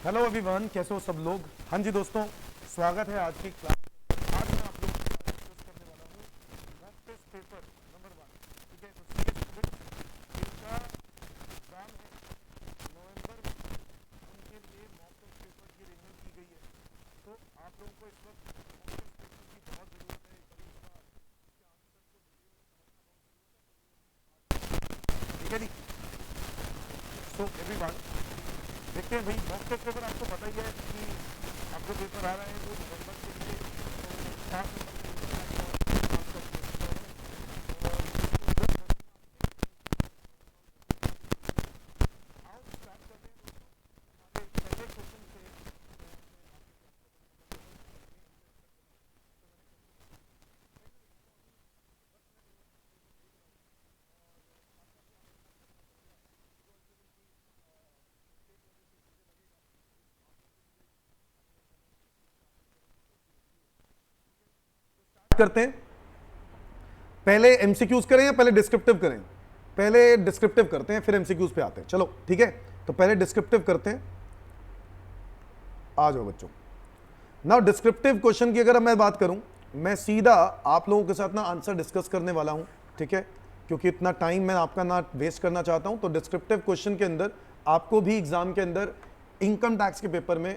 Hello everyone, कैसे हो सब लोग। हाँ जी दोस्तों, स्वागत है आज की क्लास। आज मैं आप लोगों के साथ डिस्कस करने वाला हूँ मॉक टेस्ट पेपर नंबर 1। ठीक है, तो सीए स्टूडेंट जिनका एग्जाम है नवंबर में, उनके लिए मॉक टेस्ट पेपर की अरेंजमेंट की गई है। तो आप लोगों को इस वक्त मॉक टेस्ट पेपर की बहुत ज़रूरत है। कभी कभार इसके आंसर को डिटेल में समझना बहुत ज़रूरत है। ठीक है जी। सो एवरीवन, देखते हैं भाई, मॉक टेस्ट पेपर आपको पता ही है कि आपको पेपर आ रहा है वो नवंबर के लिए 7 नंबर के लिए। करते हैं, पहले एमसीक्यूज करें या पहले डिस्क्रिप्टिव करें? पहले डिस्क्रिप्टिव करते हैं, फिर एमसीक्यूज पे आते हैं। चलो ठीक है, तो पहले डिस्क्रिप्टिव करते हैं। आ जाओ बच्चों। नाउ डिस्क्रिप्टिव क्वेश्चन की अगर मैं बात करूं, मैं सीधा आप लोगों के साथ ना आंसर डिस्कस करने वाला हूं। ठीक है, क्योंकि इतना टाइम मैं आपका ना वेस्ट करना चाहता हूं। तो डिस्क्रिप्टिव क्वेश्चन के अंदर आपको भी एग्जाम के अंदर इनकम टैक्स के पेपर में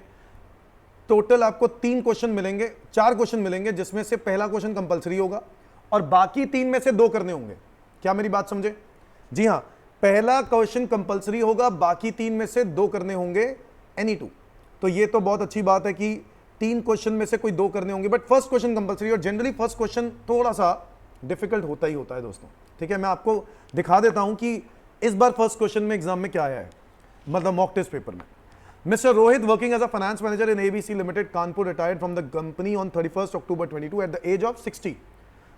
टोटल आपको 3 क्वेश्चन मिलेंगे, 4 क्वेश्चन मिलेंगे, जिसमें से पहला क्वेश्चन कंपलसरी होगा और बाकी 3 में से 2 करने होंगे। क्या मेरी बात समझे? जी हां, पहला क्वेश्चन कंपलसरी होगा, बाकी 3 में से 2 करने होंगे एनी टू। तो ये तो बहुत अच्छी बात है कि 3 क्वेश्चन में से कोई 2 करने होंगे, बट फर्स्ट क्वेश्चन कंपलसरी। और जनरली फर्स्ट क्वेश्चन थोड़ा सा डिफिकल्ट होता ही होता है दोस्तों। ठीक है, मैं आपको दिखा देता हूं कि इस बार फर्स्ट क्वेश्चन में एग्जाम में क्या आया है, मतलब मॉक टेस्ट पेपर में। Mr. Rohit, working as a finance manager in ABC Limited, Kanpur, retired from the company on 31st October 22 at the age of 60.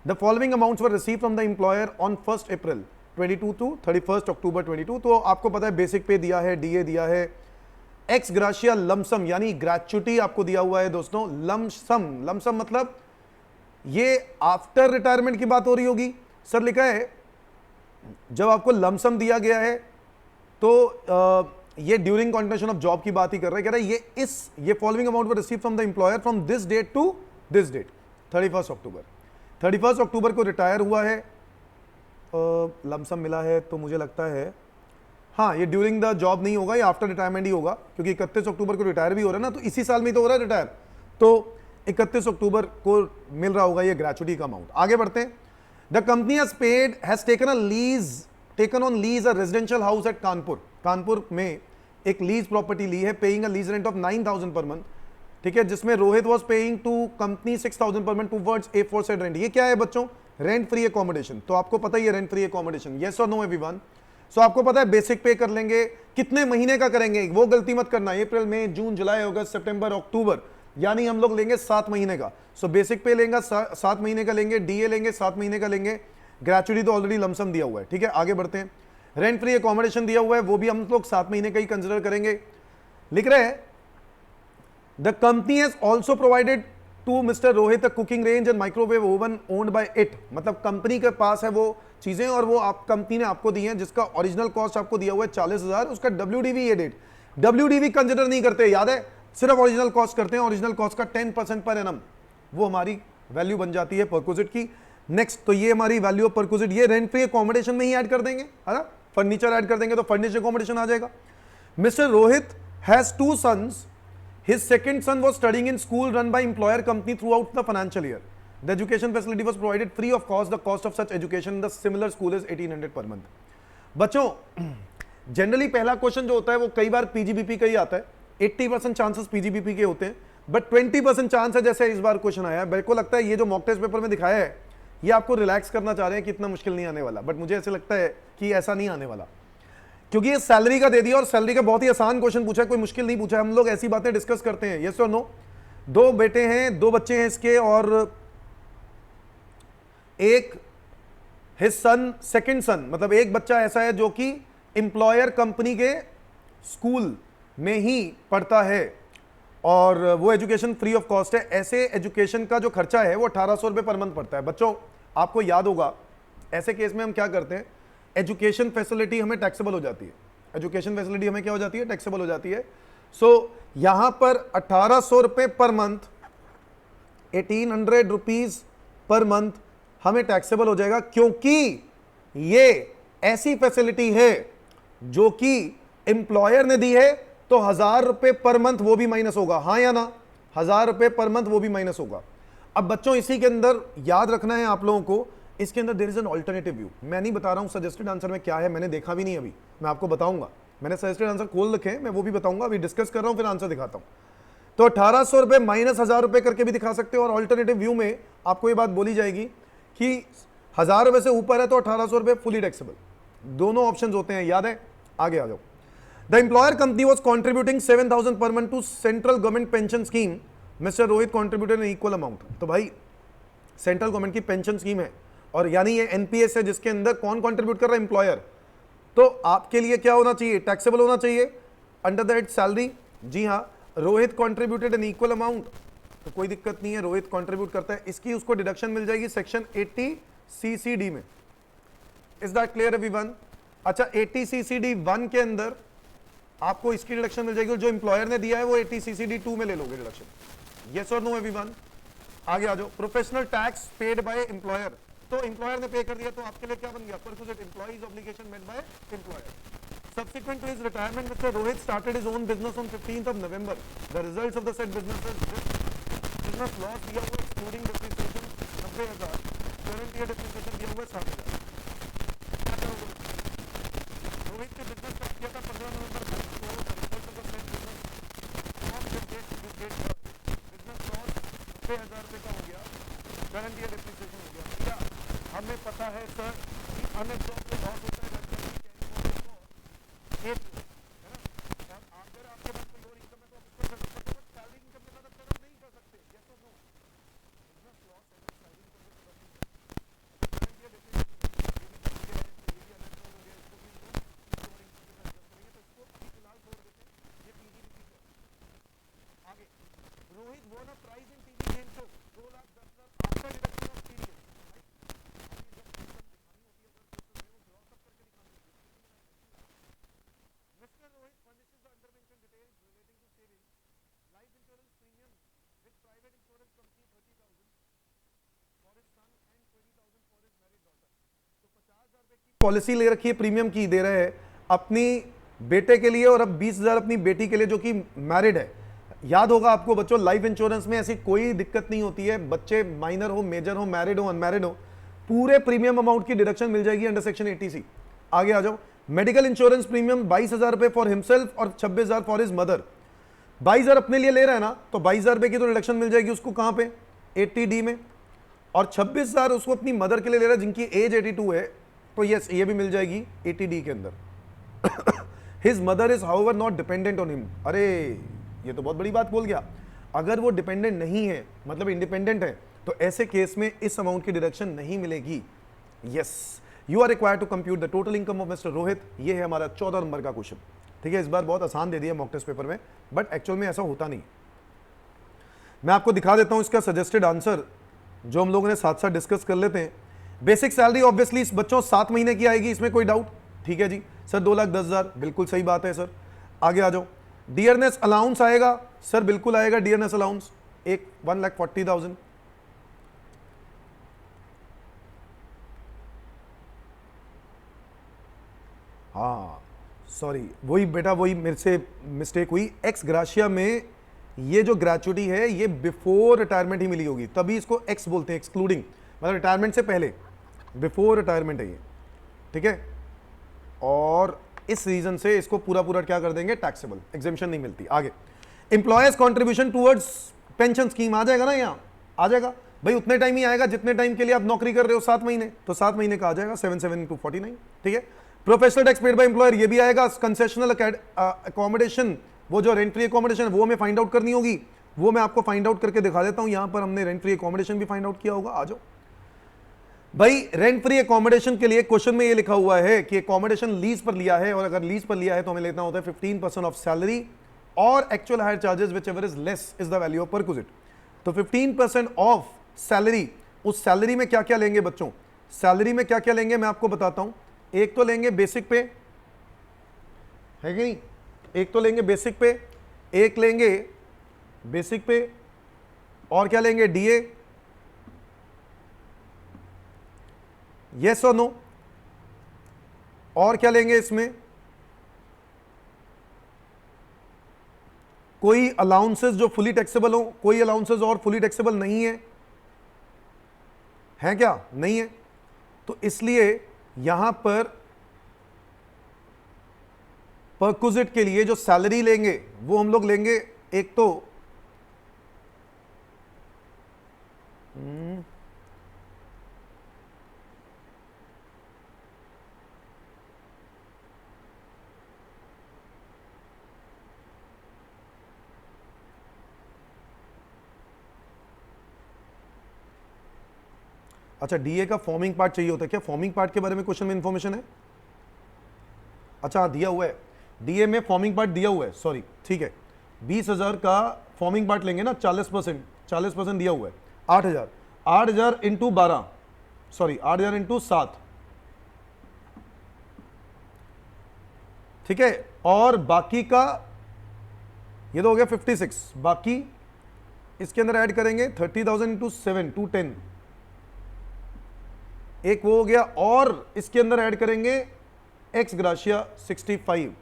The following amounts were received from the employer on 1st April 22 to 31st October 22. तो आपको पता है basic पे दिया है, DA दिया है, x ग्राशिया lump sum यानी ग्रेचुटी आपको दिया हुआ है दोस्तों। लमसम, लमसम मतलब ये आफ्टर रिटायरमेंट की बात हो रही होगी। सर लिखा है जब आपको लमसम दिया गया है तो ये ड्यूरिंग कंटिन्यूएशन ऑफ जॉब की बात ही कर रहा है। कह रहा है ये following amount were receive from the employer from this date to this date, 31 October. 31 October को रिटायर हुआ है, लमसम मिला है। तो मुझे लगता है हाँ, ये ड्यूरिंग द जॉब नहीं होगा, ये आफ्टर रिटायरमेंट ही होगा, क्योंकि 31 अक्टूबर को रिटायर भी हो रहा है ना, तो इसी साल में तो हो रहा है रिटायर। तो 31 अक्टूबर को मिल रहा होगा ये ग्रेचुटी का अमाउंट। आगे बढ़ते हैं। The company has taken on lease a residential house at Kanpur. Kanpur में एक लीज प्रॉपर्टी ली है, paying a lease rent of 9,000 per month. ठीक है, जिसमें Rohit was paying to company 6,000 per month towards a four side rent. ये क्या है बच्चों? Rent free accommodation. तो आपको पता ही है रेंट फ्री अकोमोडेशन, यस और नो एवरीवन? सो आपको पता है बेसिक पे कर लेंगे, कितने महीने का करेंगे वो गलती मत करना। अप्रैल, मई, जून, जुलाई, अगस्त, सितंबर, अक्टूबर, यानी हम लोग लेंगे 7 महीने का। सो बेसिक पे लेंगे 7 महीने का लेंगे, डीए लेंगे 7 महीने का लेंगे, ग्रेचुटी तो ऑलरेडी लमसम दिया हुआ है। ठीक है, आगे बढ़ते हैं। रेंट फ्री अकोमोडेशन दिया हुआ है, वो भी हम लोग 7 महीने का ही कंसिडर करेंगे। लिख रहे हैं the company has also provided to mister Rohit a cooking range and microwave oven owned by it. मतलब कंपनी के पास है वो चीजें और वो आप कंपनी ने आपको दी हैं, जिसका ओरिजिनल कॉस्ट आपको दिया हुआ है 40,000। उसका डब्ल्यूडीवी एडेड, डब्ल्यूडीवी कंसिडर नहीं करते, याद है, सिर्फ ओरिजिनल कॉस्ट करते हैं। ओरिजिनल कॉस्ट का 10% पर एनम वो हमारी वैल्यू बन जाती है परक्विजिट की। नेक्स्ट, तो ये हमारी वैल्यू ऑफ परक्विजिट, ये रेंट फ्री अकोमोडेशन में ही ऐड कर देंगे, है ना। फर्नीचर ऐड कर देंगे तो फर्निश्ड अकोमोडेशन आ जाएगा। Mister Rohit has 2 sons. His second son was studying in school run by employer company throughout the financial year. The education facility was provided free of cost. The cost of such education in the similar school is 1,800 per month. बच्चों generally पहला question जो होता है वो कई बार PGBP का ही आता है। 80% चांसेस पीजीबीपी के होते हैं, बट 20% चांस है जैसे इस बार क्वेश्चन आया है। मेरे को लगता है ये जो मॉक टेस्ट पेपर में दिखाया है ये आपको रिलैक्स करना चाह रहे हैं कि इतना मुश्किल नहीं आने वाला, बट मुझे ऐसे लगता है कि ऐसा नहीं आने वाला, क्योंकि ये सैलरी का दे दिया और सैलरी का बहुत ही आसान क्वेश्चन पूछा है, कोई मुश्किल नहीं पूछा है। हम लोग ऐसी बातें डिस्कस करते हैं, यस और नो। 2 बेटे हैं, 2 बच्चे हैं इसके, और एक हिज सन, सेकंड सन, मतलब एक बच्चा ऐसा है जो कि एम्प्लॉयर कंपनी के स्कूल में ही पढ़ता है और वो एजुकेशन फ्री ऑफ कॉस्ट है। ऐसे एजुकेशन का जो खर्चा है वो 1,800 रुपये पर मंथ पड़ता है। बच्चों आपको याद होगा ऐसे केस में हम क्या करते हैं, एजुकेशन फैसिलिटी हमें टैक्सेबल हो जाती है। एजुकेशन फैसिलिटी हमें क्या हो जाती है? टैक्सेबल हो जाती है। सो यहां पर 1800 रुपए per month, 1800 rupees per month हमें टैक्सेबल हो जाएगा, क्योंकि ये ऐसी फैसिलिटी है जो कि एम्प्लॉयर ने दी है, तो 1000 रुपए पर मंथ वो भी माइनस होगा, हाँ या ना, 1000 रुपए पर मंथ वो भी माइनस होगा। अब बच्चों इसी के अंदर याद रखना है आप लोगों को, इसके अंदर there is an alternative view. मैं नहीं बता रहा हूं सजेस्टेड आंसर में क्या है, मैंने देखा भी नहीं अभी, मैं आपको बताऊंगा, मैंने सजेस्टेड आंसर खोल रखे हैं, मैं वो भी बताऊंगा, अभी डिस्कस कर रहा हूं फिर आंसर दिखाता हूं। तो 1800 रुपए माइनस 1000 रुपए करके भी दिखा सकते हो, और ऑल्टरनेटिव व्यू में आपको ये बात बोली जाएगी कि 1000 रुपए से ऊपर है तो 1800 रुपए फुली टैक्सेबल, दोनों ऑप्शंस होते हैं, याद है। आगे आ जाओ। The employer company was contributing 7000 per month to central government pension scheme, mister Rohit contributed in equal amount. तो भाई सेंट्रल गवर्नमेंट की पेंशन स्कीम है, और यानी ये एनपीएस है, जिसके अंदर कौन कंट्रीब्यूट कर रहा है, एम्प्लॉयर। तो आपके लिए क्या होना चाहिए, टैक्सेबल होना चाहिए अंडर दैट सैलरी। जी हाँ, Rohit contributed an equal amount, तो कोई दिक्कत नहीं है, रोहित कंट्रीब्यूट करता है, इसकी उसको डिडक्शन मिल जाएगी सेक्शन 80 CCD में। Is that clear everyone? अच्छा, 80 CCD 1 के अंदर आपको इसकी डिडक्शन मिल जाएगी, जो एम्प्लॉयर ने दिया है वो 80 CCD 2 में ले लोगे डिडक्शन। यस और नो एवरीवन? आगे आ जाओ। Professional tax paid by employer, तो एम्प्लॉयर ने पे कर दिया, तो आपके लिए क्या बन गया, perquisite employees obligation made by employer. Subsequent to his retirement, Mr. Rohit started his own business on 15th of November. The results of the said business loss दिया हुआ excluding depreciation 90,000, current year depreciation दिया हुआ 60,000। क्या करोगे? रोहित ने business start किया था 15 नवंबर को, तो result of the said business from this date to this date business loss 90,000 रुपए का हो गया, करंट ईयर डिप्रिसिएशन हो गया। क्या हमें पता है सर कि अनएब्सॉर्ब्ड लॉस होता है, है ना, और अगर आपके पास कोई और इनकम है तो आप उसको कर सकते हो, सैलरी इनकम के साथ आप कर नहीं कर सकते। यस और नो? बिजनेस लॉस है, सैलरी इनकम के साथ नहीं कर सकते। करंट ईयर डिप्रिसिएशन ये भी है, ये भी अलग हो गया, इसको भी हम लोग और इनकम के साथ जब करेंगे, तो इसको अभी फिलहाल छोड़ देते हैं, ये पीजीडीपी है। आगे, Rohit won a prize in TV game show 2,10,000 after deduction of period. Mr. Rohit furnishes the undermentioned details relating to savings, life insurance premium with private insurance company 30,000 for his son and 20,000 for his married daughter। तो 50,000 रुपए की policy ले रखी है, premium की दे रहे हैं अपनी बेटे के लिए, और अब 20,000 अपनी बेटी के लिए जो कि मैरिड है। याद होगा आपको बच्चों, लाइफ इंश्योरेंस में ऐसी कोई दिक्कत नहीं होती है, बच्चे माइनर हो, मेजर हो, मैरिड हो, अनमैरिड हो, पूरे प्रीमियम अमाउंट की डिडक्शन मिल जाएगी अंडर सेक्शन 80C। आगे आ जाओ। मेडिकल इंश्योरेंस प्रीमियम 22,000 रुपए फॉर हिमसेल्फ और 26,000 फॉर हिज मदर। 22,000 अपने लिए ले रहा है ना, तो 22,000 रुपए की तो डिडक्शन मिल जाएगी उसको, कहां पे, 80D में, और 26,000 उसको अपनी मदर के लिए ले रहा है जिनकी एज 82 है, तो यस ये भी मिल जाएगी 80D के अंदर। His mother is however not dependent on him. अरे ये तो बहुत बड़ी बात बोल गया, अगर वो डिपेंडेंट नहीं है, मतलब इंडिपेंडेंट है, तो ऐसे केस में इस अमाउंट की डिडक्शन नहीं मिलेगी। Yes, you are required to compute the total income of mister Rohit. ये है हमारा 14 नंबर का क्वेश्चन। ठीक है, इस बार बहुत आसान दे दिया मॉक टेस्ट पेपर में, बट एक्चुअल में ऐसा होता नहीं। मैं आपको दिखा देता हूं इसका सजेस्टेड आंसर, जो हम लोगों ने साथ साथ डिस्कस कर लेते हैं। बेसिक सैलरी ऑब्वियसली इस बच्चों 7 महीने की आएगी, इसमें कोई डाउट? ठीक है जी सर, 2,10,000 बिल्कुल सही बात है सर। आगे आ जाओ। डियरनेस अलाउंस आएगा सर, बिल्कुल आएगा डियरनेस अलाउंस, 1,40,000। हाँ सॉरी, वही बेटा, वही मेरे से मिस्टेक हुई। एक्स ग्राशिया में ये जो ग्रेचुटी है ये बिफोर रिटायरमेंट ही मिली होगी, तभी इसको एक्स बोलते हैं, एक्सक्लूडिंग, मतलब रिटायरमेंट से पहले, बिफोर रिटायरमेंट है ये। ठीक है, और इस रीजन से इसको पूरा पूरा क्या कर देंगे, टैक्सेबल, एग्जेम्पशन नहीं मिलती। आगे, employers contribution towards pension scheme आ जाएगा ना, यहाँ आ जाएगा भाई, उतने टाइम ही आएगा जितने टाइम के लिए आप नौकरी कर रहे हो, 7 महीने, तो 7 महीने का आ जाएगा 7 × 49। ठीक है, professional tax paid by employer, ये भी आएगा। कंसेशनल अकोमोडेशन, वो जो रेंट फ्री अकोमोडेशन, वो हमें फाइंड आउट करनी होगी, वो मैं आपको फाइंड आउट करके दिखा देता हूं। यहां पर हमने रेंट फ्री अकोमोडेशन भी फाइंड आउट किया होगा, आ जाओ भाई। रेंट फ्री अकोमोडेशन के लिए क्वेश्चन में ये लिखा हुआ है कि अकोमोडेशन लीज पर लिया है, और अगर लीज पर लिया है तो हमें लेना होता है 15% ऑफ सैलरी और actual higher charges which ever is less is the value of perquisite. तो 15% ऑफ सैलरी, उस सैलरी में क्या क्या लेंगे बच्चों, सैलरी में क्या क्या लेंगे मैं आपको बताता हूं। एक तो लेंगे बेसिक पे, है कि नहीं, एक तो लेंगे बेसिक पे, एक लेंगे बेसिक पे, और क्या लेंगे, डीए, यस और नो, और क्या लेंगे इसमें, कोई अलाउंसेस जो फुली टैक्सेबल हो, कोई अलाउंसेस और फुली टैक्सेबल नहीं है क्या, नहीं है। तो इसलिए यहां पर परक्विजिट के लिए जो सैलरी लेंगे वो हम लोग लेंगे, एक तो अच्छा, डीए का फॉर्मिंग पार्ट चाहिए होता है क्या? फॉर्मिंग पार्ट के बारे में क्वेश्चन में इंफॉर्मेशन है? अच्छा हाँ, दिया हुआ है, डीए में फॉर्मिंग पार्ट दिया हुआ है, सॉरी, ठीक है। 20,000 का फॉर्मिंग पार्ट लेंगे ना, 40%, 40% दिया हुआ है, 8,000, 8,000 इंटू 12, सॉरी 8,000 इंटू 7, ठीक है। और बाकी का ये तो हो गया 56, बाकी इसके अंदर ऐड करेंगे 30,000 इंटू 7, 210, एक वो हो गया, और इसके अंदर ऐड करेंगे एक्स ग्राशिया 65,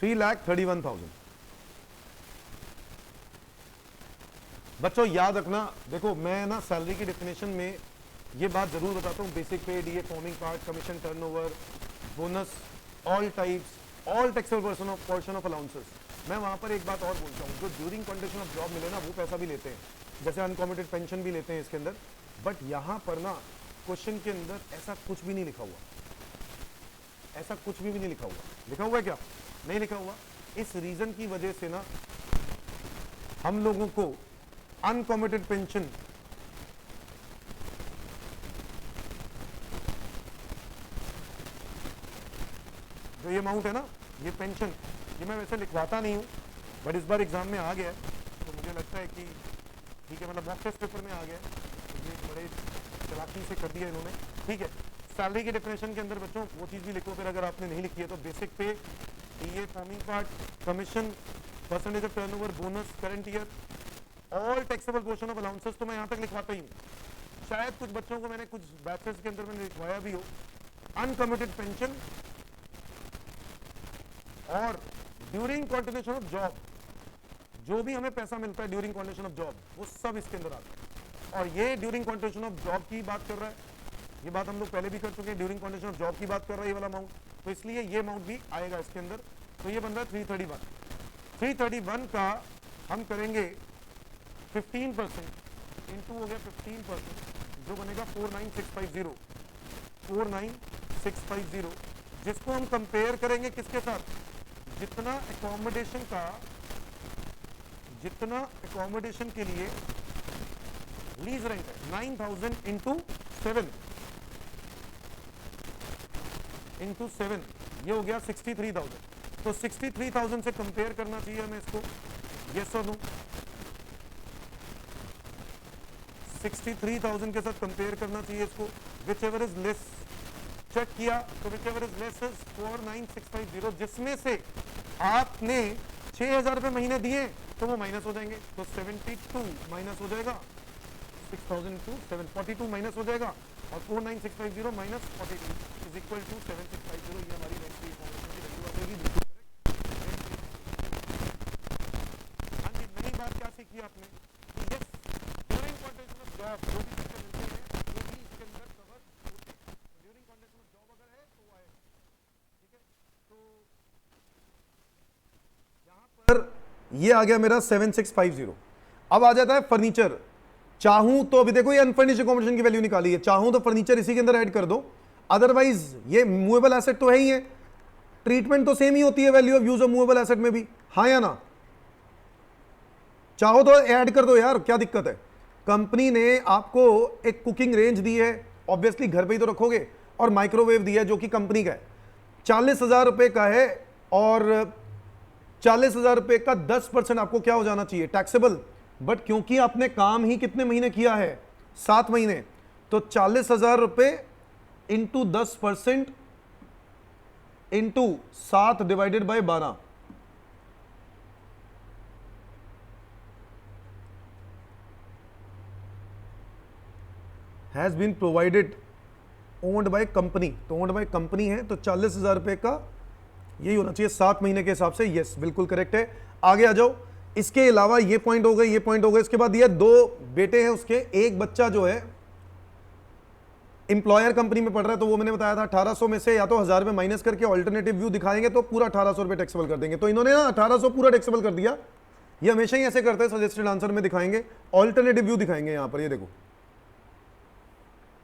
$3,31,000। बच्चों याद रखना, देखो मैं ना सैलरी की डेफिनेशन में ये बात जरूर बताता हूँ, बेसिक पे, DA, forming part, commission, turnover, bonus, all types, all taxable portion of allowances. मैं वहां पर एक बात और बोलता हूँ, जो ड्यूरिंग कंडीशन ऑफ जॉब मिले ना वो पैसा भी लेते हैं, जैसे अनकॉमिटेड पेंशन भी लेते हैं इसके अंदर, बट यहां पर ना क्वेश्चन के अंदर ऐसा कुछ भी नहीं लिखा हुआ, ऐसा कुछ भी नहीं लिखा हुआ। लिखा हुआ है क्या? नहीं लिखा हुआ। इस रीजन की वजह से ना हम लोगों को अनकॉमिटेड पेंशन जो ये अमाउंट है ना, ये पेंशन, ये मैं वैसे लिखवाता नहीं हूँ, बट इस बार एग्जाम में आ गया है, तो मुझे लगता है कि ठीक है, मतलब मॉक टेस्ट पेपर में आ गया है, तो ये बड़े चालाकी से कर दिया इन्होंने, ठीक है। सैलरी के डेफिनेशन के अंदर बच्चों वो चीज़ भी लिखो, फिर अगर आपने नहीं लिखी है तो बेसिक पे, ये forming part, commission, percentage of turnover, bonus, current year, all taxable portion of allowances, तो मैं यहाँ तक लिखवाता ही हूँ। शायद कुछ बच्चों को मैंने कुछ बैचेस के अंदर मैंने लिखवाया भी हो, अनकमिटेड पेंशन और ड्यूरिंग कंटिन्यूएशन ऑफ जॉब, जो भी हमें पैसा मिलता है ड्यूरिंग कंटिन्यूएशन ऑफ जॉब, वो सब इसके अंदर आता है। और ये ड्यूरिंग कंटिन्यूएशन ऑफ जॉब की बात कर रहा है, ये बात हम लोग पहले भी कर चुके हैं, ड्यूरिंग कंटिन्यूएशन ऑफ जॉब की बात कर रहा है ये वाला अमाउंट, तो इसलिए ये अमाउंट भी आएगा इसके अंदर। तो ये बन रहा है 331। 331 का हम करेंगे 15% इंटू हो गया 15%, जो बनेगा 49650, 49650, जिसको हम कंपेयर करेंगे किसके साथ, जितना एकोमोडेशन के लिए लीज रेंट है, 9,000 इंटू 7, ये हो गया 63,000। तो 63,000 से कंपेयर करना चाहिए हमें इसको, यस और नो? 63,000 के साथ कंपेयर करना चाहिए इसको, whichever is less, check किया तो whichever is less is 49650, जिसमें से आपने 6,000 रुपए महीने दिए तो वो माइनस हो जाएंगे, तो 72 माइनस हो जाएगा, 6,000 टू 742 माइनस हो जाएगा, और 49650 माइनस 42 इज इक्वल टू 7650। ये हमारी रेंट की इन्फॉर्मेशन की वैल्यू आ जाएगी। हाँ जी, नई बात क्या सीखी आपने, yes during condition of job जो भी चीजें मिलती हैं वो भी इसके अंदर कवर होते हैं, ड्यूरिंग कंडीशन ऑफ जॉब अगर है तो वो आएगा, ठीक है। तो यहाँ पर ये आ गया मेरा 7650। अब आ जाता है फर्नीचर। चाहूं तो अभी देखो ये अनफर्निश्ड अकोमोडेशन की वैल्यू निकाली है, चाहूं तो फर्नीचर इसी के अंदर ऐड कर दो, अदरवाइज ये मूवेबल एसेट तो है ही है, ट्रीटमेंट तो सेम ही होती है value of use of movable asset में भी, हाँ या ना? चाहो तो ऐड कर दो यार, क्या दिक्कत है? कंपनी ने आपको एक कुकिंग रेंज दी है, ऑब्वियसली घर पे ही तो रखोगे, और माइक्रोवेव दिया है जो कि कंपनी का है, 40,000 रुपए का है, और 40,000 रुपए का 10% आपको क्या हो जाना चाहिए, टैक्सेबल, बट क्योंकि आपने काम ही कितने महीने किया है, 7 महीने, तो 40,000 रुपए into 10% into 7 divided by 12, has been provided owned by company. तो ओन्ड बाय कंपनी है, तो 40,000 रुपए का यही होना चाहिए 7 महीने के हिसाब से। यस, बिल्कुल करेक्ट है। आगे आ जाओ। इसके अलावा ये पॉइंट हो गए, ये पॉइंट हो गए। इसके बाद ये 2 बेटे हैं उसके, एक बच्चा जो है एम्प्लॉयर कंपनी में पढ़ रहा है, तो वो मैंने बताया था 1800 में से या तो 1000 में माइनस करके ऑल्टरनेटिव व्यू दिखाएंगे तो पूरा 1800 रुपए टैक्सेबल कर देंगे। तो इन्होंने ना 1800 पूरा टैक्सेबल कर दिया। ये हमेशा ही ऐसे करते हैं, सजेस्टेड आंसर में दिखाएंगे, ऑल्टरनेटिव व्यू दिखाएंगे यहां पर। ये देखो,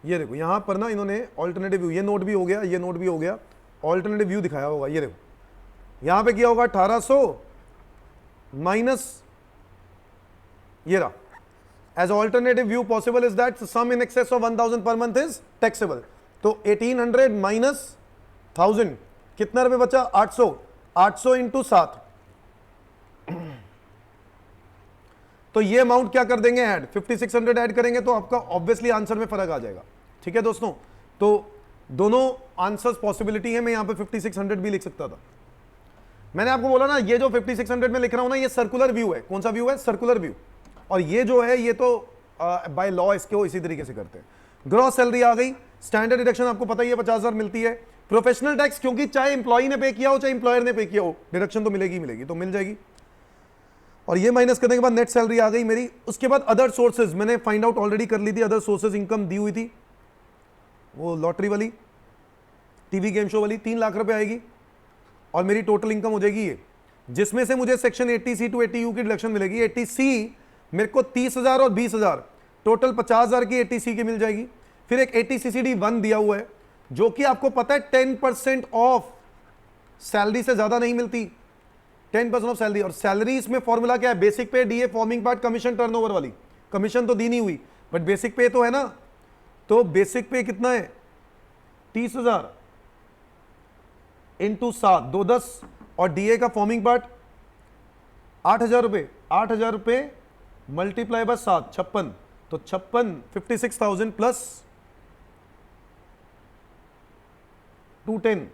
ये देखो यहां पर ना इन्होंने ऑल्टरनेटिव व्यू, ये नोट भी हो गया, ये नोट भी हो गया, ऑल्टरनेटिव व्यू दिखाया होगा। ये देखो यहां पे किया होगा 1800 माइनस, ये रहा, as alternative view possible is that sum in excess of 1000 per month is taxable. तो 1800 माइनस 1000 कितना रुपए बचा, 800, 800 इंटू 7, तो ये अमाउंट क्या कर देंगे ऐड, 5600 ऐड करेंगे तो आपका ऑब्वियसली आंसर में फर्क आ जाएगा। ठीक है दोस्तों, तो दोनों आंसर्स पॉसिबिलिटी है। मैं यहां पे 5600 भी लिख सकता था। मैंने आपको बोला ना, ये जो 5600 में लिख रहा हूं ना, ये सर्कुलर व्यू है। कौन सा व्यू है, सर्कुलर व्यू। और ये जो है ये तो बाय लॉ इसको इसी तरीके से करते हैं। ग्रॉस सैलरी आ गई, स्टैंडर्ड डिडक्शन आपको पता ही है 50,000 मिलती है। प्रोफेशनल टैक्स, क्योंकि चाहे एम्प्लॉय ने पे किया हो चाहे एम्प्लॉयर ने पे किया हो, डिडक्शन तो मिलेगी मिलेगी, तो मिल जाएगी। और ये माइनस करने के बाद नेट सैलरी आ गई मेरी। उसके बाद अदर सोर्सेज मैंने फाइंड आउट ऑलरेडी कर ली थी। अदर सोर्सेज इनकम दी हुई थी, वो लॉटरी वाली, टीवी गेम शो वाली, 3 लाख रुपए आएगी और मेरी टोटल इनकम हो जाएगी ये, जिसमें से मुझे सेक्शन 80C टू 80U की डिडक्शन मिलेगी। 80C मेरे को 30,000 और 20,000, टोटल 50,000 की 80C की मिल जाएगी। फिर एक 80CCD1 दिया हुआ है, जो कि आपको पता है 10% ऑफ सैलरी से ज्यादा नहीं मिलती, 10% ऑफ सैलरी। और सैलरी इसमें फॉर्मूला क्या है, बेसिक पे, DA, forming part, commission, turnover वाली। कमीशन तो दी नहीं हुई, बट बेसिक पे तो है ना। तो बेसिक पे कितना है, 30,000 इंटू 7, 2 10, और डीए का फॉर्मिंग पार्ट 8,000 रुपए, 8,000 रुपए मल्टीप्लाई बाय 7, 56, तो 56, 56,000 प्लस 210,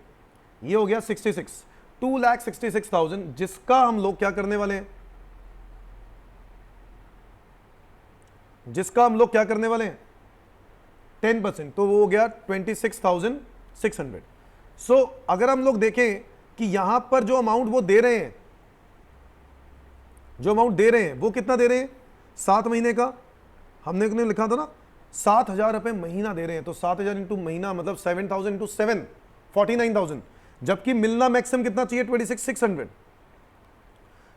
ये हो गया 66, 2,66,000, जिसका हम लोग क्या करने वाले हैं, जिसका हम लोग क्या करने वाले हैं 10%, तो वो हो गया 26,600। सो अगर हम लोग देखें कि यहां पर जो अमाउंट वो दे रहे हैं, जो अमाउंट दे रहे हैं वो कितना दे रहे हैं, 7 महीने का हमने लिखा था ना, 7,000 रुपए महीना दे रहे हैं। तो 7,000 इंटू महीना मतलब 7,000 इंटू 7, 49,000, जबकि मिलना मैक्सिमम कितना चाहिए, 26,600।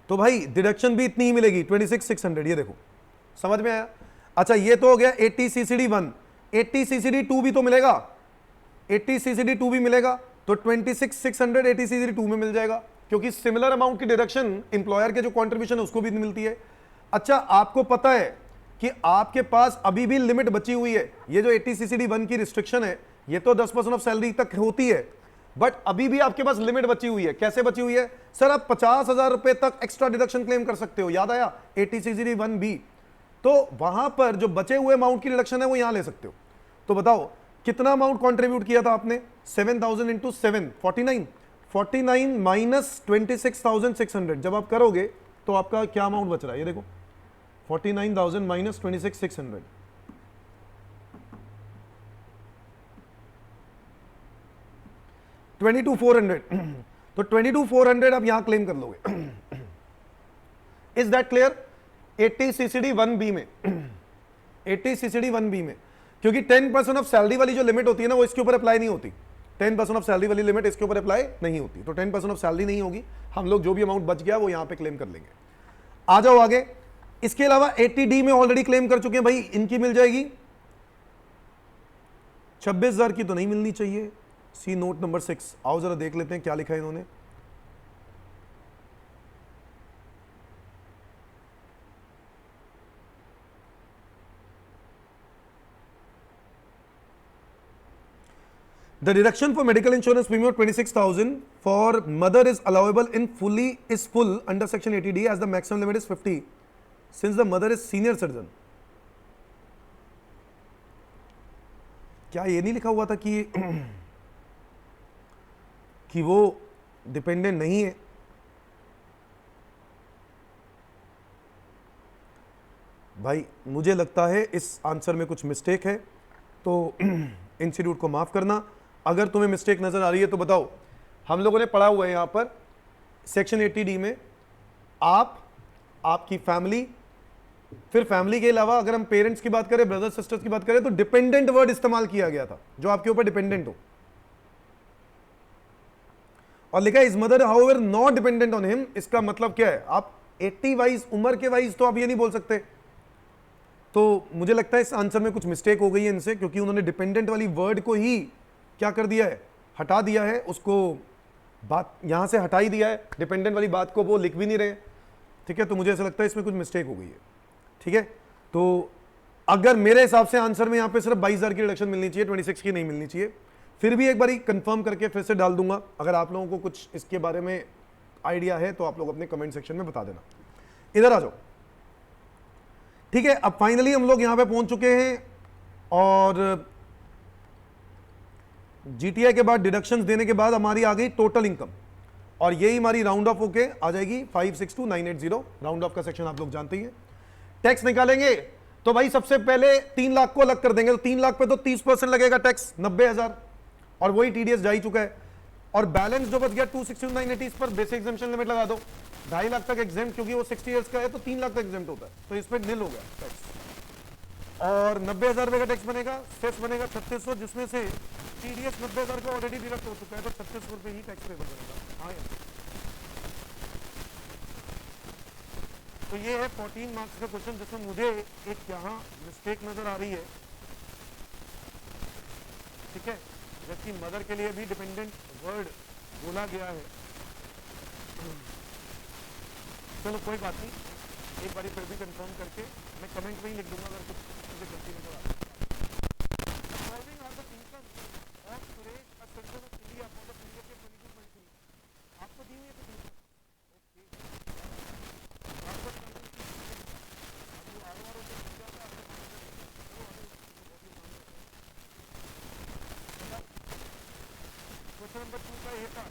तो भाई डिडक्शन भी इतनी ही मिलेगी, 26,600। ये देखो, समझ में आया। अच्छा, ये तो हो गया 80CCD1, 80CCD2 भी तो मिलेगा, 80CCD2 भी मिलेगा, तो 26,600 80CCD2 में मिल जाएगा, क्योंकि सिमिलर अमाउंट की डिडक्शन एम्प्लॉयर के जो कंट्रीब्यूशन है उसको भी मिलती है। अच्छा, आपको पता है कि आपके पास अभी भी लिमिट बची हुई है। ये जो 80CCD1 की रिस्ट्रिक्शन है, ये तो 10% ऑफ सैलरी तक होती है, बट अभी भी आपके पास लिमिट बची हुई है। कैसे बची हुई है सर, आप 50,000 रुपए तक एक्स्ट्रा डिडक्शन क्लेम कर सकते हो। याद आया, 80CCD1B, तो वहां पर जो बचे हुए अमाउंट की डिडक्शन है वो यहां ले सकते हो। तो बताओ कितना अमाउंट कंट्रीब्यूट किया था आपने, 7,000 इंटू 7, 49, 49 माइनस 26,600, जब आप करोगे तो आपका क्या अमाउंट बच रहा है, ये देखो 49,000 माइनस 26,600, 22,400। तो 22,400 आप यहां क्लेम कर लोगे। Is that clear. 80CCD1B में, 80CCD1B में, क्योंकि 10% ऑफ सैलरी वाली जो लिमिट होती है ना, वो इसके ऊपर अप्लाई नहीं होती। 10% ऑफ सैलरी वाली लिमिट इसके ऊपर अप्लाई नहीं होती, तो 10% ऑफ सैलरी नहीं होगी। हम लोग जो भी अमाउंट बच गया वो यहां पे क्लेम कर लेंगे। आ जाओ आगे। इसके अलावा 80D में ऑलरेडी क्लेम कर चुके हैं भाई, इनकी मिल जाएगी 26,000 की तो नहीं मिलनी चाहिए। सी नोट नंबर 6, आओ जरा देख लेते हैं क्या लिखा है इन्होंने। The deduction for medical insurance premium of 26,000 for mother is allowable in full under section 80D as the maximum limit is 50. Since the mother is senior citizen. क्या ये नहीं लिखा हुआ था कि कि वो डिपेंडेंट नहीं है? भाई मुझे लगता है इस आंसर में कुछ मिस्टेक है, तो इंस्टीट्यूट को माफ करना। अगर तुम्हें मिस्टेक नजर आ रही है तो बताओ। हम लोगों ने पढ़ा हुआ है यहां पर सेक्शन 80D में, आप, आपकी फैमिली, फिर फैमिली के अलावा अगर हम पेरेंट्स की बात करें, ब्रदर्स सिस्टर्स की बात करें, तो डिपेंडेंट वर्ड इस्तेमाल किया गया था, जो आपके ऊपर डिपेंडेंट हो। और लिखा is mother however not dependent on him. इसका मतलब क्या है? आप 80 वाइज, उम्र के वाइज तो आप ये नहीं बोल सकते। तो मुझे लगता है इस आंसर में कुछ मिस्टेक हो गई है इनसे, क्योंकि उन्होंने डिपेंडेंट वाली वर्ड को ही क्या कर दिया है, हटा दिया है, उसको बात यहां से हटा ही दिया है, डिपेंडेंट वाली बात को वो लिख भी नहीं रहे। ठीक है, तो मुझे ऐसा लगता है इसमें कुछ मिस्टेक हो गई है। ठीक है, तो अगर मेरे हिसाब से आंसर में यहां पे सिर्फ 22,000 की रिडक्शन मिलनी चाहिए, 26 की नहीं मिलनी चाहिए। फिर भी एक बार कंफर्म करके फिर से डाल दूंगा। अगर आप लोगों को कुछ इसके बारे में आइडिया है तो आप लोग अपने कमेंट सेक्शन में बता देना। इधर आ जाओ। ठीक है, अब फाइनली हम लोग यहां पे पहुंच चुके हैं, और जीटीआई के बाद डिडक्शंस देने के बाद हमारी आ गई टोटल इनकम, और यही हमारी राउंड ऑफ होके आ जाएगी 562,980। राउंड ऑफ का सेक्शन आप लोग जानते ही हैं। टैक्स निकालेंगे तो भाई सबसे पहले 3 लाख को अलग कर देंगे, तो 3 लाख पे तो 30% लगेगा टैक्स, 90,000, और वही टीडीएस जा ही चुका है। और बैलेंस जो बच गया 262,980, इस पर बेसिक एग्जेम्पशन लिमिट लगा दो, 2.5 लाख तक एग्जेम्प्ट, क्योंकि वो 60 ईयर्स का है तो 3 लाख तक एग्जेम्प्ट होता है, तो इस पर निल हो गया टैक्स। और 90,000 रुपए का टैक्स बनेगा, सेस बनेगा 3600, जिसमें से टीडीएस 90,000 का ऑलरेडी डिडक्ट हो चुका है, तो 3600 रुपए ही टैक्स पेबल बनेगा। हाँ, तो ये है 14 मार्क्स का क्वेश्चन, जिसमें मुझे एक यहाँ मिस्टेक नजर आ रही है। ठीक है, जबकि मदर के लिए भी डिपेंडेंट वर्ड बोला गया है। चलो कोई बात नहीं, एक बार फिर भी कंफर्म करके मैं कमेंट में ही लिख दूंगा अगर कुछ मुझे गलती नजर आ रही है। आपको दी हुई है क्वेश्चन नंबर 2 का ये था,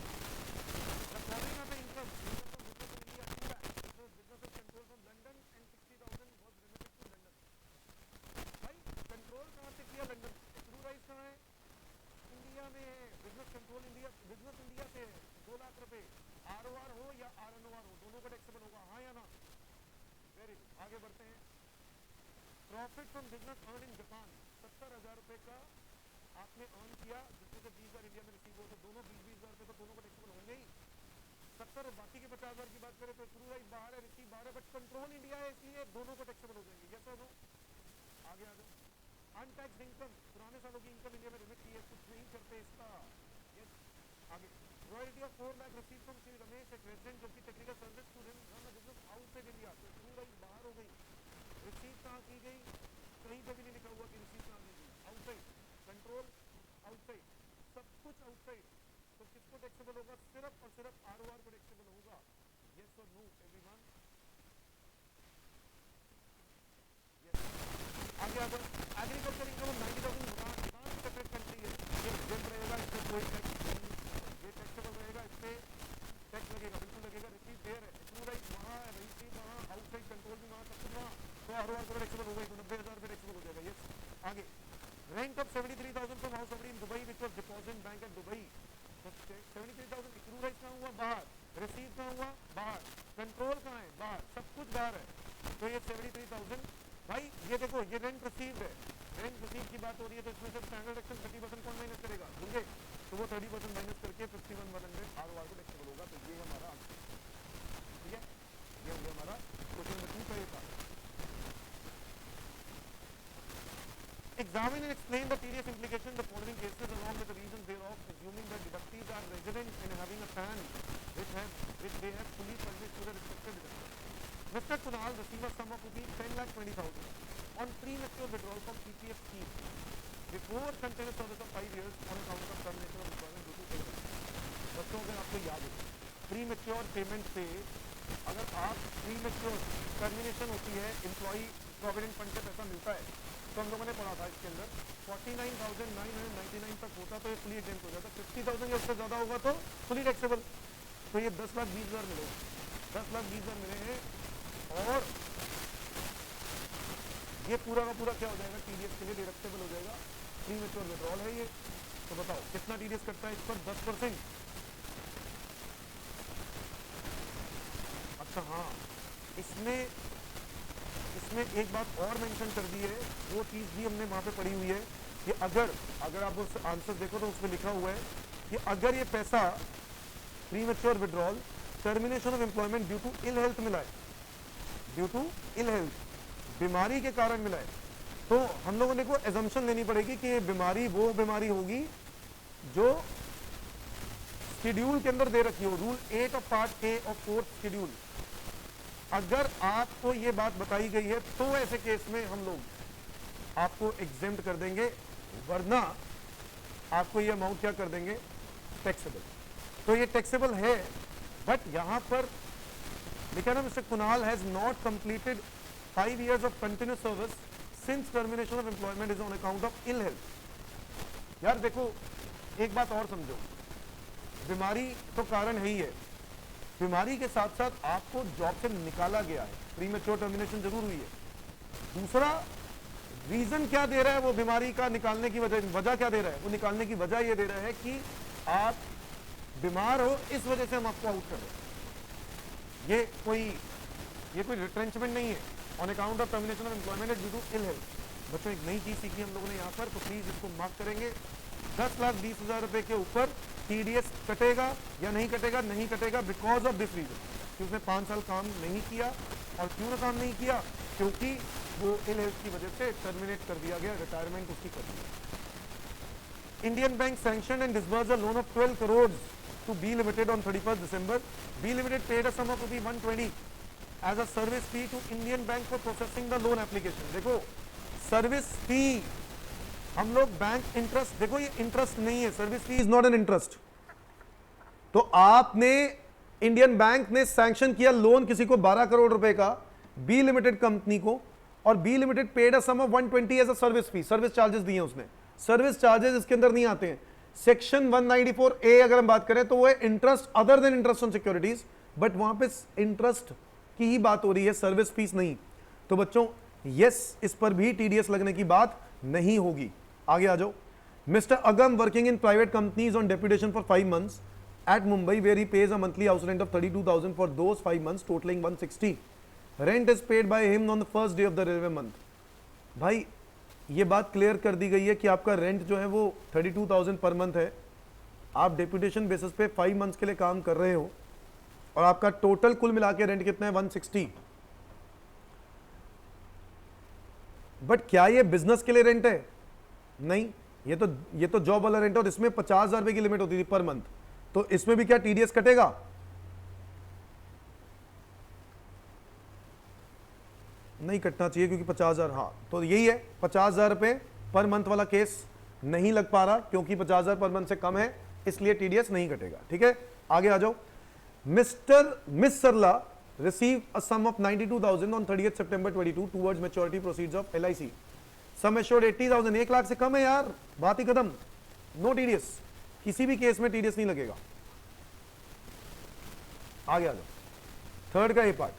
profit from business earn in Japan 70,000 रुपए का आपने अर्न किया, जिसमें से 20,000 इंडिया में रिसीव हो, तो दोनों 20,000 रुपए तो दोनों को टैक्सेबल होंगे ही। 70 और बाकी के 50,000 की बात करें तो एक्सक्लूड राइट बाहर है, रिसीव बाहर है, बट कंट्रोल इंडिया है, इसलिए दोनों को टैक्सेबल हो जाएंगे। यस और नो? आगे आ जाओ। अनटैक्स्ड इनकम, पुराने सालों की इनकम इंडिया में रिमिट की है, कुछ नहीं करते इसका। यस, आगे। Royalty of 4 lakh receive from Shri Ramesh, एक रेजिडेंट जो कि technical service student run a business outside India, तो एक्सक्लूड राइट बाहर हो गई। रिसीव कहाँ की गई? कहीं पे भी नहीं लिखा हुआ कि रिसीव कहाँ की गई, आउटसाइड। कंट्रोल आउटसाइड, सब कुछ आउटसाइड, तो किसको टैक्सेबल होगा? सिर्फ और सिर्फ आरओआर को टैक्सेबल होगा। यस और नो एवरीवन? यस, आगे आ जाओ। Agriculture income 90,000 Bhutan separate country है, ये एग्जेम्प्ट रहेगा, इस पर कोई टैक्स नहीं, ये टैक्सेबल रहेगा, इस पर टैक्स लगेगा, बिल्कुल लगेगा। रिसीव देयर है, एक्सक्लूड राइट वहाँ है, रिसीव वहाँ, आउटसाइड कंट्रोल भी वहाँ, सब कुछ वहाँ, तो आरओआर को टैक्सेबल होगा, तो 90,000 रुपये टैक्सेबल हो जाएगा। यस, आगे। Rent of 73,000 from house of in Dubai which was deposit bank at Dubai, तो 73,000 एक्सक्लूड राइट कहाँ हुआ? बाहर। रिसीव कहाँ हुआ? बाहर। कंट्रोल कहाँ है? बाहर। सब कुछ बाहर है, तो ये 73,000। भाई ये देखो, ये रेंट रिसीव्ड है, रेंट रिसीव की बात हो रही है, तो इसमें से स्टैंडर्ड एक्शन 30% कौन माइनस करेगा? मुझे, तो वो 30% माइनस करके 51,100 आरओआर को टैक्सेबल होगा, तो ये हमारा आंसर। ठीक है, ये हमारा क्वेश्चन नंबर 2 का ये था। Examine and explain the tedious implication of the following cases along with the reasons thereof, assuming that deductees are resident and having a PAN which they have fully furnished to the respective deductor. Mr. Kunal received a sum of ₹10,20,000 on premature withdrawal from PPF scheme before continuous service of 5 years on account of termination of employment due to illness. बच्चों, अगर आपको याद हो, premature payment से अगर आप premature termination होती है, एम्प्लॉई प्रोविडेंट फंड से पैसा मिलता है, तो हम लोगों ने पढ़ा था इसके अंदर 49,999 तक होता तो ये फुली एग्जेम्प्ट हो जाता, 50,000 या उससे ज्यादा होगा तो फुली टैक्सेबल। तो ये 10,20,000 मिले, 10,20,000 मिले हैं, और ये पूरा का पूरा क्या हो जाएगा, टीडीएस के लिए डिडक्टेबल हो जाएगा, प्रीमेच्योर विड्रॉल है ये। तो बताओ कितना टीडीएस कटता है इस पर, 10%। अच्छा हाँ, इसमें एक बात और मेंशन कर दी है, वो चीज भी हमने वहां पे पढ़ी हुई है कि अगर आप उस आंसर देखो तो उसमें लिखा हुआ है कि अगर ये पैसा premature withdrawal termination of employment due to ill health मिला है, ड्यू टू इल हेल्थ, बीमारी के कारण मिला है, तो हम लोगों ने को एजम्पशन लेनी पड़ेगी कि बीमारी वो बीमारी होगी जो शेड्यूल के अंदर दे रखी हो, rule 8 of part A of 4th schedule. अगर आपको ये बात बताई गई है तो ऐसे केस में हम लोग आपको एग्जेम्प्ट कर देंगे, वरना आपको ये अमाउंट क्या कर देंगे, टैक्सेबल। तो ये टैक्सेबल है, बट यहां पर लिखा ना, mister Kunal has not completed 5 years of continuous service since termination of employment is on account of ill health। यार देखो एक बात और समझो, बीमारी तो कारण है ही है, बीमारी के साथ साथ आपको जॉब से निकाला गया है, प्रीमेच्योर टर्मिनेशन जरूर हुई है। दूसरा रीजन क्या दे रहा है वो बीमारी का निकालने की वजह क्या दे रहा है, वो निकालने की वजह ये दे रहा है कि आप बीमार हो, इस वजह से हम आपको आउट कर रहे हैं। ये कोई रिट्रेंचमेंट नहीं है, on account of termination of employment due to ill health. बच्चों एक नई चीज सीखी हम लोगों ने यहाँ पर, तो प्लीज इसको मार्क करेंगे। 10,20,000 रुपए के ऊपर टीडीएस कटेगा या नहीं कटेगा, नहीं कटेगा बिकॉज ऑफ दिस रीजन कि उसने 5 साल काम नहीं किया। और क्यों काम नहीं किया, क्योंकि वो इल हेल्थ की वजह से टर्मिनेट कर दिया गया, रिटायरमेंट उसकी कर दी। Indian bank sanction and disburse a loan of 12 crores to B Limited on 31st December. B Limited paid a sum of ₹120 as a service fee to Indian Bank for processing the loan application। देखो service fee, हम लोग bank interest, देखो ये interest नहीं है, service fee is not an interest. तो आपने Indian bank ने सैंक्शन किया लोन किसी को 12 करोड़ रुपए का, बी लिमिटेड कंपनी को, और B limited paid a sum of 120 as a service fee, service charges दिए उसने। सर्विस चार्जेस इसके अंदर नहीं आते हैं। सेक्शन 194A अगर हम बात करें तो वो है interest other than interest on securities, but वहां पे इंटरेस्ट की ही बात हो रही है, सर्विस फीस नहीं। तो बच्चों यस, इस पर भी टीडीएस लगने की बात नहीं होगी। आगे आ जाओ। Mister Agam working in private companies on deputation for 5 months at Mumbai where he pays a monthly house rent of 32,000 for those 5 months totaling 160. Rent is paid by him on the first day of the relevant month। भाई ये बात clear कर दी गई है कि आपका rent जो है वो 32,000 पर मंथ है, आप डेप्यूटेशन बेसिस पे 5 months के लिए काम कर रहे हो, और आपका टोटल कुल मिला के रेंट कितना है 160। बट क्या ये बिजनेस के लिए रेंट है? नहीं, ये तो जॉब वाला रेंट है, और इसमें 50,000 रुपए की लिमिट होती थी पर मंथ। तो इसमें भी क्या टीडीएस कटेगा? नहीं कटना चाहिए क्योंकि 50,000, हाँ तो यही है 50,000 रुपए पर मंथ वाला केस नहीं लग पा रहा क्योंकि 50,000 पर मंथ से कम है, इसलिए टीडीएस नहीं कटेगा। ठीक है, आगे आ जाओ। Miss Sarla receive a sum of 92,000 on 30th September 22 towards maturity proceeds of LIC. Sum assured 80,000, 1 lakh से कम है यार, बात ही खत्म, नो टीडीएस, किसी भी केस में टीडीएस नहीं लगेगा। आगे आ जाओ, थर्ड का ये part.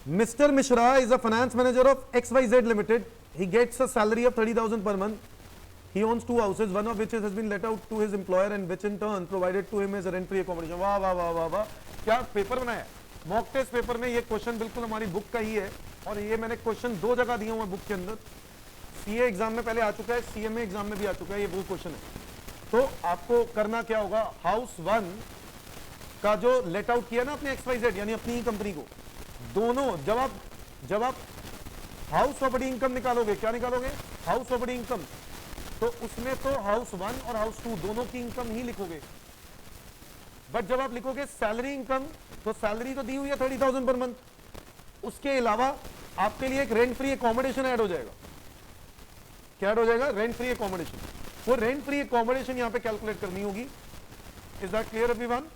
Mister Mishra is a finance manager of XYZ limited, he gets a salary of 30,000 per month, he owns 2 houses, one of which has been let out to his employer and which in turn provided to him as a rent free accommodation। वाह वाह वाह वाह वाह, क्या paper बनाया, mock test paper में ये question बिल्कुल हमारी बुक का ही है, और ये मैंने क्वेश्चन 2 जगह दिए हुए बुक के अंदर, सीए एग्जाम में पहले आ चुका है, सीएमए एग्जाम में भी आ चुका है, ये वो क्वेश्चन है। तो आपको करना क्या होगा, हाउस 1 का जो लेट आउट किया ना अपने XYZ यानी अपनी ही कंपनी को, दोनों जब आप हाउस प्रॉपर्टी इनकम निकालोगे, क्या निकालोगे, हाउस प्रॉपर्टी इनकम, तो उसमें तो हाउस 1 और हाउस 2 दोनों की इनकम ही लिखोगे। बट जब आप लिखोगे सैलरी इनकम, तो सैलरी तो दी हुई है 30,000 पर मंथ, उसके अलावा आपके लिए एक रेंट फ्री एकोमोडेशन ऐड हो जाएगा। क्या ऐड हो जाएगा, रेंट फ्री एकोमोडेशन। वो रेंट फ्री एकोमोडेशन यहां पे कैलकुलेट करनी होगी। Is that clear everyone?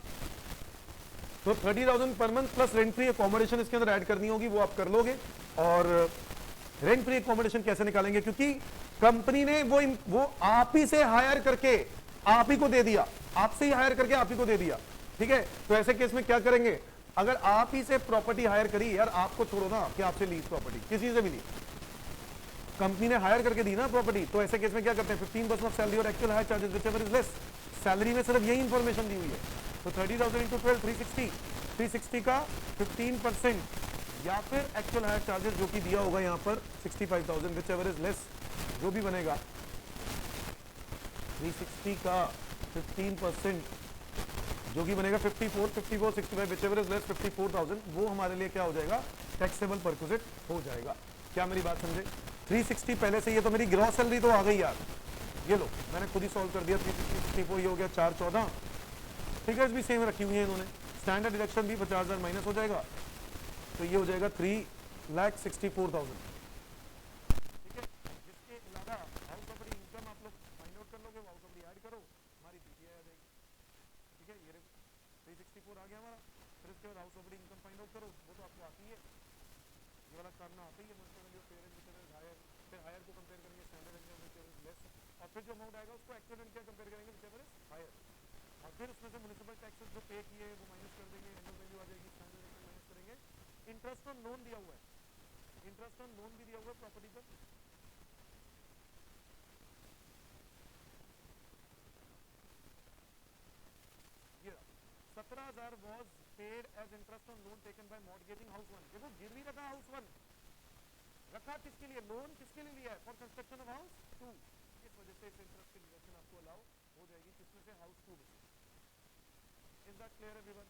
तो 30,000 per month plus rent free accommodation इसके अंदर ऐड करनी होगी, वो आप कर लोगे। और रेंट फ्री अकोमोडेशन कैसे निकालेंगे, क्योंकि कंपनी ने वो आप ही से हायर करके आप ही को दे दिया, आपसे ही हायर करके आप ही को दे दिया, ठीक है। तो ऐसे केस में क्या करेंगे, अगर आप ही से प्रॉपर्टी हायर करी, यार आपको छोड़ो ना कि आपसे लीज प्रॉपर्टी, किसी से भी ली, कंपनी ने हायर करके दी ना प्रॉपर्टी, तो ऐसे केस में क्या करते हैं, 15% ऑफ सैलरी और actual higher charges whichever is less. Salary में सिर्फ यही इंफॉर्मेशन दी हुई है। तो 30,000 इंटू 12 360 का 15% या फिर एक्चुअल हायर चार्जेस जो कि दिया होगा यहाँ पर 65,000 व्हिचएवर इज लेस, जो भी बनेगा 360 का 15% जो कि बनेगा 54 65 व्हिचएवर इज लेस 54,000, वो हमारे लिए क्या हो जाएगा, टैक्सेबल परक्विजिट हो जाएगा। क्या मेरी बात समझे। 360 पहले से, ये तो मेरी ग्रॉस सैलरी तो आ गई यार, ये लो मैंने खुद ही सॉल्व कर दिया। 364 ये हो गया 414, फिगर्स भी सेम रखी हुई है इन्होंने, स्टैंडर्ड डिडक्शन भी 50,000 माइनस हो जाएगा, तो ये हो जाएगा 3,64,000, ठीक है। जिसके अलावा हाउस प्रॉपर्टी इनकम आप लोग फाइंड आउट कर लोगे, हाउस प्रॉपर्टी ऐड करो, हमारी पीटीआई आ जाएगी, ठीक है। ये 364 आ गया हमारा, फिर इसके बाद house property income find out करो, वो तो आपको आती है, ये वाला करना आता ही है। फिर हायर को कंपेयर करेंगे स्टैंडर्ड इनकम विच लेस, और फिर जो अमाउंट आएगा उसको एक्चुअल इनकम कंपेयर करेंगे विच इज हायर, और फिर उसमें से म्युनिसिपल टैक्सेस जो पे किए वो माइनस कर देंगे, एनुअल वैल्यू आ जाएगी, स्टैंडर्ड इनकम माइनस करेंगे। इंटरेस्ट ऑन लोन दिया हुआ है, इंटरेस्ट ऑन लोन भी दिया हुआ है प्रॉपर्टी पर, ये 17,000 was paid as interest on loan taken by mortgaging house 1। देखो गिरवी रखा हाउस 1, रखा किसके लिए, लोन किसके लिए लिया है, फॉर कंस्ट्रक्शन ऑफ हाउस 2, इस वजह से इस इंटरेस्ट की डिडक्शन आपको अलाउ हो जाएगी, किसमें से, हाउस 2 में से। Is that clear everyone.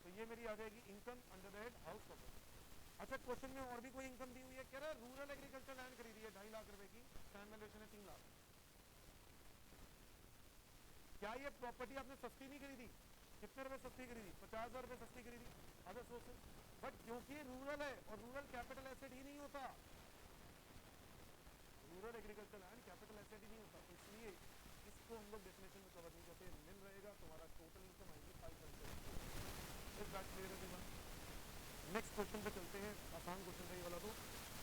तो ये मेरी आ जाएगी income under the head house property. अच्छा, क्वेश्चन में और भी कोई इनकम दी हुई है, कह रहा है रूरल एग्रीकल्चर लैंड खरीदी है 2.5 लाख रुपए की, स्टैंड वैल्यूएशन है 3 लाख। क्या ये प्रॉपर्टी आपने सस्ती नहीं खरीदी, कितने रुपए सस्ती खरीदी, 50,000 रुपए सस्ती खरीदी, अदर सोर्सेज, बट क्योंकि रूरल है और रूरल कैपिटल एसेट ही नहीं होता, rural agriculture land capital asset ही नहीं होता, तो इसलिए इसको हम लोग डेफिनेशन में कवर नहीं करते, निल रहेगा, तुम्हारा टोटल इनकम आएगी 500। Is that clear everyone. Next question पे चलते हैं, आसान क्वेश्चन है ये वाला। तो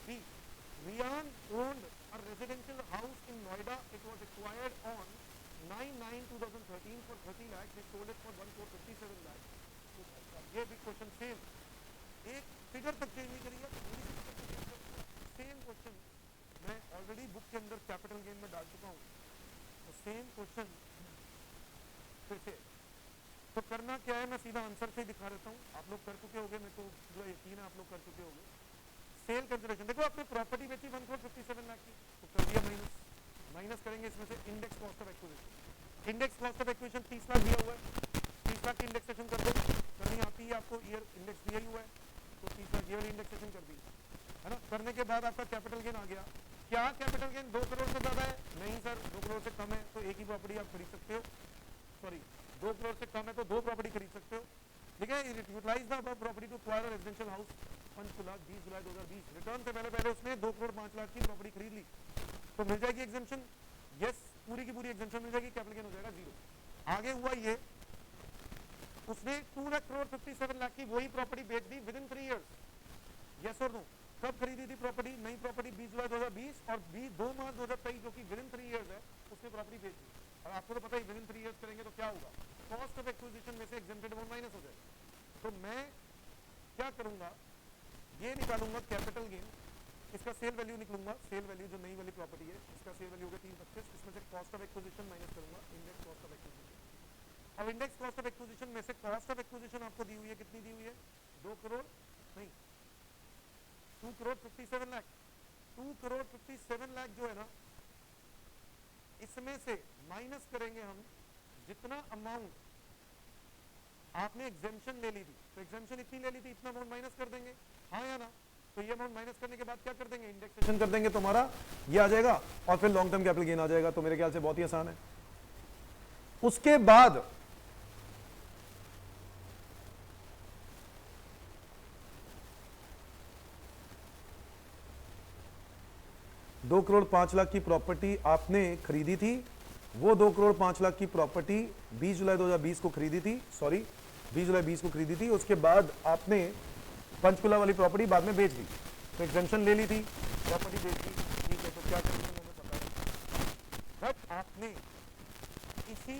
B, Riyan owned a residential house in Noida, it was acquired on 9/9/2013 for 30 lakh, they sold it for 1,57 lakh. ये भी क्वेश्चन सेम, एक फिगर तक चेंज नहीं करिए, सेम क्वेश्चन मैं ऑलरेडी बुक के अंदर कैपिटल गेन में डाल चुका हूँ, तो सेम क्वेश्चन फिर से। तो करना क्या है, मैं सीधा आंसर से दिखा देता हूँ, आप लोग कर चुके होंगे, मेरे को पूरा यकीन है आप लोग कर चुके होंगे। सेल कंसिडरेशन, देखो आपने प्रॉपर्टी बेची 1,57 लाख की, तो कर दिया माइनस करेंगे इसमें से index cost of acquisition. Index cost of acquisition 30 lakh दिया हुआ है, 30 लाख की इंडेक्सेशन कर दो, करनी आती है आपको, ईयर इंडेक्स दिया ही हुआ है, तो 30 लाख ये वाली इंडेक्सेशन कर दी है ना। करने के बाद आपका कैपिटल गेन आ गया, क्या कैपिटल गेन 2 करोड़ से ज्यादा है, नहीं सर 2 करोड़ से कम है, तो एक ही प्रॉपर्टी आप खरीद सकते हो, सॉरी 2 करोड़ से कम है तो 2 प्रॉपर्टी खरीद सकते हो, ठीक है। Utilise the above property to acquire residential house Panchkula 20 July 2020, return से पहले उसने 2 करोड़ 5 लाख की प्रॉपर्टी खरीद ली, तो मिल जाएगी एग्जेम्पशन, यस पूरी की पूरी एग्जेम्पशन मिल जाएगी, कैपिटल गेन हो जाएगा 0। आगे हुआ ये, उसने 2,57 लाख की वही प्रॉपर्टी बेच दी विद इन 3 इयर्स, यस और नो। कब खरीदी थी प्रॉपर्टी, नई प्रॉपर्टी 20 जुलाई 2020 और 2 मार्च 2023 जो कि विद इन 3 इयर्स है, उसने प्रॉपर्टी बेच दी। और आपको तो पता ही विद इन 3 इयर्स करेंगे तो क्या होगा, कॉस्ट ऑफ एक्विजिशन में से एग्जेम्प्टेड अमाउंट माइनस हो जाएगा। तो मैं क्या करूंगा, ये निकालूंगा कैपिटल गेन, इसका सेल वैल्यू निकलूंगा, सेल वैल्यू जो नई वाली प्रॉपर्टी है इसका सेल वैल्यू होगा 325, इसमें से कॉस्ट ऑफ एक्विजिशन माइनस करूंगा, इंडेक्स कॉस्ट ऑफ एक्विजिशन। अब इंडेक्स कॉस्ट ऑफ एक्विजिशन में से कॉस्ट ऑफ एक्विजिशन आपको दी हुई है, कितनी दी हुई है, 2 करोड़ नहीं 2 करोड़ 57 लाख, 2 करोड़ 57 लाख जो है ना, इसमें से माइनस करेंगे हम जितना अमाउंट आपने एग्जेम्पशन ले ली थी, तो एग्जेम्पशन इतनी ले ली थी, इतना अमाउंट माइनस कर देंगे, हाँ या ना। तो ये अमाउंट माइनस करने के बाद क्या कर देंगे, इंडेक्सेशन कर देंगे, तुम्हारा ये आ जाएगा, और फिर लॉन्ग टर्म कैपिटल गेन आ जाएगा। तो मेरे ख्याल से बहुत ही आसान है। उसके बाद दो करोड़ 5 लाख की प्रॉपर्टी आपने खरीदी थी, वो 2 करोड़ 5 लाख की प्रॉपर्टी 20 जुलाई 2020 को खरीदी थी, सॉरी 20 जुलाई 20 को खरीदी थी, उसके बाद आपने पंचकुला वाली प्रॉपर्टी बाद में बेच दी, तो एग्जेम्पशन ले ली थी, प्रॉपर्टी बेच दी, ठीक है, तो क्या करेंगे हमें पता है। बट आपने इसी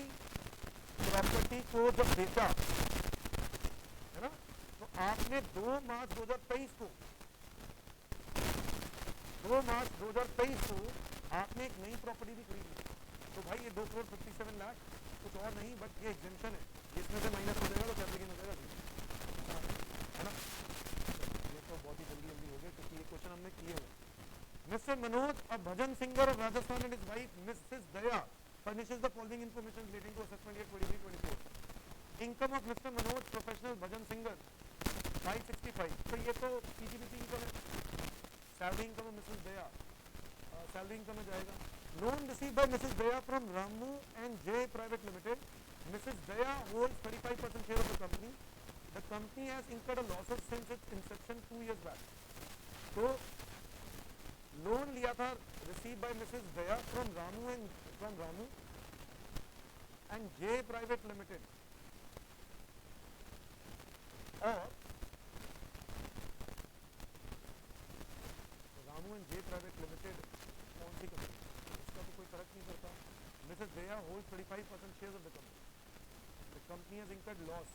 प्रॉपर्टी को जब बेचा है ना, तो आपने 2 मार्च 2023 को 2 मार्च 2023 को आपने एक नई प्रॉपर्टी भी खरीदी। तो भाई ये 2 करोड़ 57 लाख कुछ और नहीं बट ये एग्जेम्पशन है, इसमें से माइनस हो जाएगा तो कैपिटल गेन हो जाएगा, है ना। ये तो बहुत ही जल्दी जल्दी हो गया क्योंकि ये क्वेश्चन हमने किए हुए। Mister Manoj, a bhajan singer of Rajasthan and his wife Mrs. Daya furnishes the following information relating to assessment year 23-24. Income of Mr. Manoj, professional bhajan singer, 565. तो ये तो PGBP इनकम है। Salary income of Mrs. Daya, salary income में जाएगा। Loan received by Mrs. Daya from Ramu and J Private Limited. Mrs. Daya holds 35% share of the company. The company has incurred a losses since its inception 2 years back. तो loan लिया था received by Mrs. Daya from Ramu and J Private Limited, और Ramu and J private limited कौन सी company, इसका तो कोई फर्क नहीं पड़ता। Mrs Daya hold 35% share of the company. The company has incurred loss,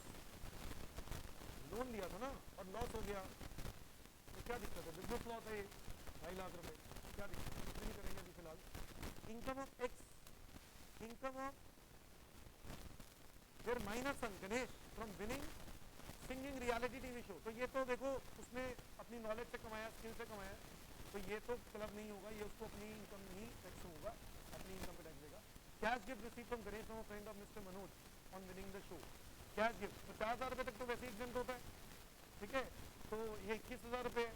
loan लिया था ना और लॉस हो गया तो क्या दिक्कत है, बिजनेस लॉस है ये 2.5 लाख रुपए, क्या दिक्कत है, कुछ नहीं करेंगे अभी फिलहाल। Income of X, income of their minor son Ganesh from winning singing reality TV show. तो ये तो देखो उसने अपनी नॉलेज से कमाया, स्किल से कमाया, तो ये तो क्लब नहीं होगा, ये उसको अपनी इनकम नहीं टैक्स होगा, अपनी इनकम पे टैक्स देगा। Cash gift receive from Ganesh from friend of mister Manoj on winning the show. Cash gift 50,000 रुपए तक तो वैसे ही एग्जेम्प्ट होता है, ठीक है, तो ये 21,000 रुपए है,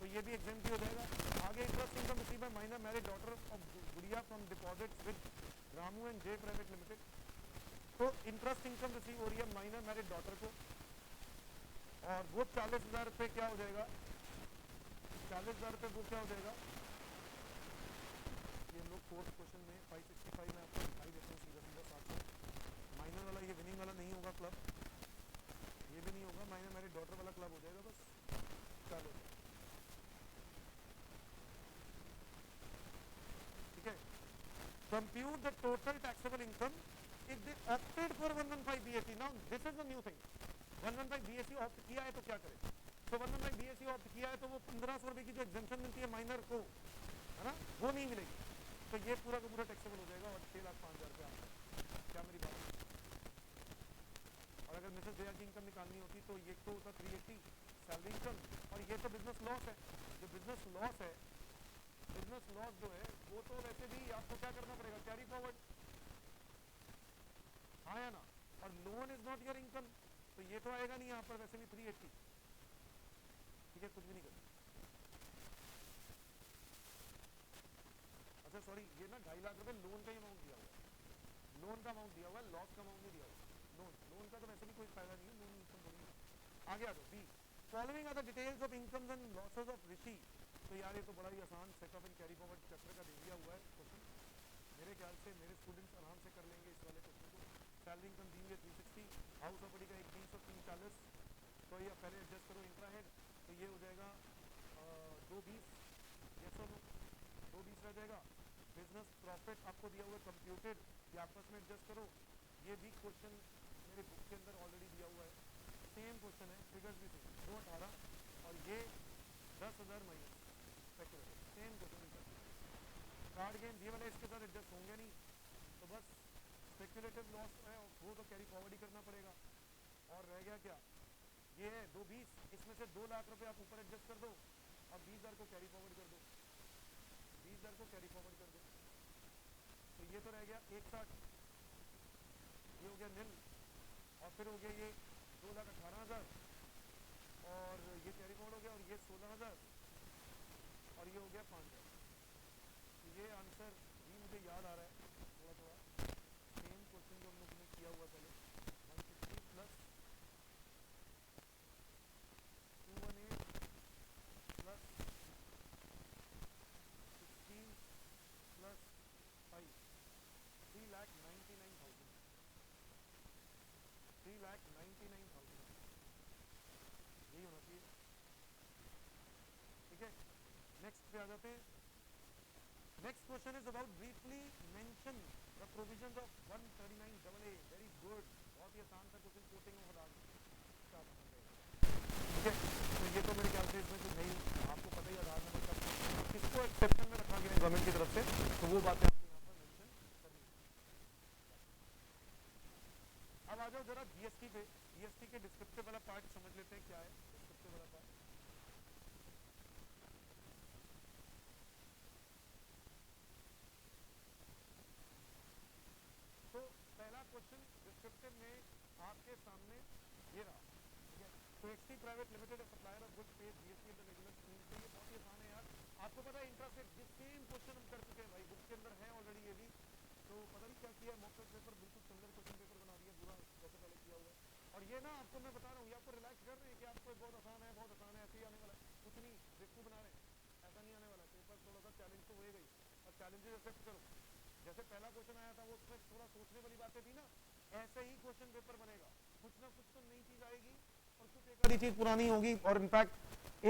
तो ये भी एग्जेम्प्ट ही हो जाएगा। आगे interest income receive by minor married daughter of Gudiya from deposits with Ramu and J private limited. तो इंटरेस्ट इनकम रिसीव हो रही है माइनर मैरिड डॉटर को, और वो 40,000 रुपये क्या हो जाएगा, 40,000 रुपये वो क्या हो जाएगा, ये लोग फोर्थ क्वेश्चन में 565 में आपको दिखाई देते हैं सीधा सीधा साथ में। माइनर वाला ये विनिंग वाला नहीं होगा क्लब, ये भी नहीं होगा, माइनर मैरिड डॉटर वाला क्लब हो जाएगा बस। चलो ठीक है। Compute the total taxable income if they opted for 115 BSE। Now this is the new thing, 115 BSE opt किया है तो क्या करें। तो 115 BSE ऑप्ट किया है तो वो 1500 रुपए की जो एग्जेम्पशन मिलती है माइनर को, है ना, वो नहीं मिलेगी, तो ये पूरा का पूरा टैक्सेबल हो जाएगा और 6,05,000 रुपये आपका। क्या मेरी बात है। और अगर मिसेस दया की इनकम निकालनी होती तो ये तो होता 380 सैलरी इनकम, और ये तो बिजनेस लॉस है। जो बिजनेस लॉस है, बिजनेस लॉस जो है वो तो वैसे भी आपको क्या करना पड़ेगा, कैरी फॉरवर्ड, हाँ या ना। और loan is not your income, तो ये तो आएगा नहीं यहाँ पर, वैसे भी 380, ठीक है, कुछ भी नहीं करना। अच्छा सॉरी, ये ना 2.5 लाख रुपए लोन का ही अमाउंट दिया हुआ है, लोन का अमाउंट दिया हुआ है, लॉस का अमाउंट नहीं दिया हुआ। लोन का तो वैसे भी कोई फायदा नहीं है, लोन इनकम थोड़ी है। आगे आ जाओ, be following are the details of incomes and losses of Rishi. तो यार ये तो बड़ा ही आसान set off and carry forward chapter का दे दिया हुआ है क्वेश्चन, मेरे ख्याल से मेरे स्टूडेंट्स आराम से कर लेंगे इस वाले क्वेश्चन को। सैलरी इनकम दी हुई है 360, हाउस प्रॉपर्टी का 1,340, तो ये पहले एडजस्ट करो इंट्रा हेड, तो ये हो जाएगा 220, यस और नो, 220 रह जाएगा। बिजनेस प्रॉफिट आपको दिया हुआ है कंप्यूटेड, ये आपस में एडजस्ट करो। ये भी क्वेश्चन मेरे बुक के अंदर ऑलरेडी दिया हुआ है, सेम क्वेश्चन है, फिगर्स भी सेम 218, और ये 10,000 minus speculative, same question. Card game ये वाले इसके साथ एडजस्ट होंगे नहीं, तो बस स्पेक्युलेटिव लॉस है वो तो कैरी फॉरवर्ड ही करना पड़ेगा। और रह गया क्या, ये है 220, इसमें से 2 लाख रुपए आप ऊपर एडजस्ट कर दो और 20,000 को कैरी फॉरवर्ड कर दो, 20,000 को कैरी फॉरवर्ड कर दो, तो ये तो रह गया 160, ये हो गया नील, और फिर हो गया ये 2,18,000, और ये कैरी फॉरवर्ड हो गया, और ये 16,000, और ये हो गया 5,000। ये आंसर भी मुझे याद आ रहा है थोड़ा थोड़ा, सेम क्वेश्चन जो हम लोग ने किया हुआ पहले, 160 प्लस 218 प्लस 16 प्लस 5, 3,99,000, 3,99,000 होना चाहिए, ठीक है। नेक्स्ट पे आ जाते हैं। Next question is about briefly mention the provisions of 139AA। Very good, बहुत ही आसान था क्वेश्चन, कोटिंग ऑफ आधार, ठीक है। तो ये तो मेरे ख्याल से इसमें कुछ नहीं, आपको पता ही आधार नंबर का किसको एक्सेप्शन में रखा गया गवर्नमेंट की तरफ से, तो वो बातें आपको यहाँ पर मेंशन करनी है। अब आ जाओ जरा जीएसटी पे, जीएसटी के डिस्क्रिप्टिव वाला पार्ट समझ लेते हैं, क्या है डिस्क्रिप्टिव वाला पार्ट। तो पहला क्वेश्चन डिस्क्रिप्टिव में आपके सामने ये रहा, ठीक है। तो XT private limited supplier of goods pays GST in the regular scheme. तो ये बहुत ही आसान है यार, आपको पता है इंट्रास्टेट जिस सेम क्वेश्चन हम कर चुके हैं भाई, बुक के अंदर है ऑलरेडी ये भी। तो पता नहीं क्या किया, मॉक टेस्ट पेपर बिल्कुल सिमिलर क्वेश्चन पेपर बना दिया पूरा जैसे पहले किया हुआ है। और ये ना आपको मैं बता रहा हूँ, ये आपको रिलैक्स कर रहे हैं कि आपको बहुत आसान है, बहुत आसान है, ऐसे ही आने वाला है, कुछ नहीं बेवकूफ बना रहे हैं, ऐसा नहीं आने वाला। पेपर थोड़ा सा चैलेंज तो होएगा ही, और चैलेंजेस एक्सेप्ट करो। जैसे पहला क्वेश्चन आया था वो उसमें थोड़ा सोचने वाली बातें थी ना, ऐसे ही क्वेश्चन पेपर बनेगा, कुछ ना कुछ तो नई चीज आएगी और कुछ एक आधी चीज पुरानी होगी, और इनफैक्ट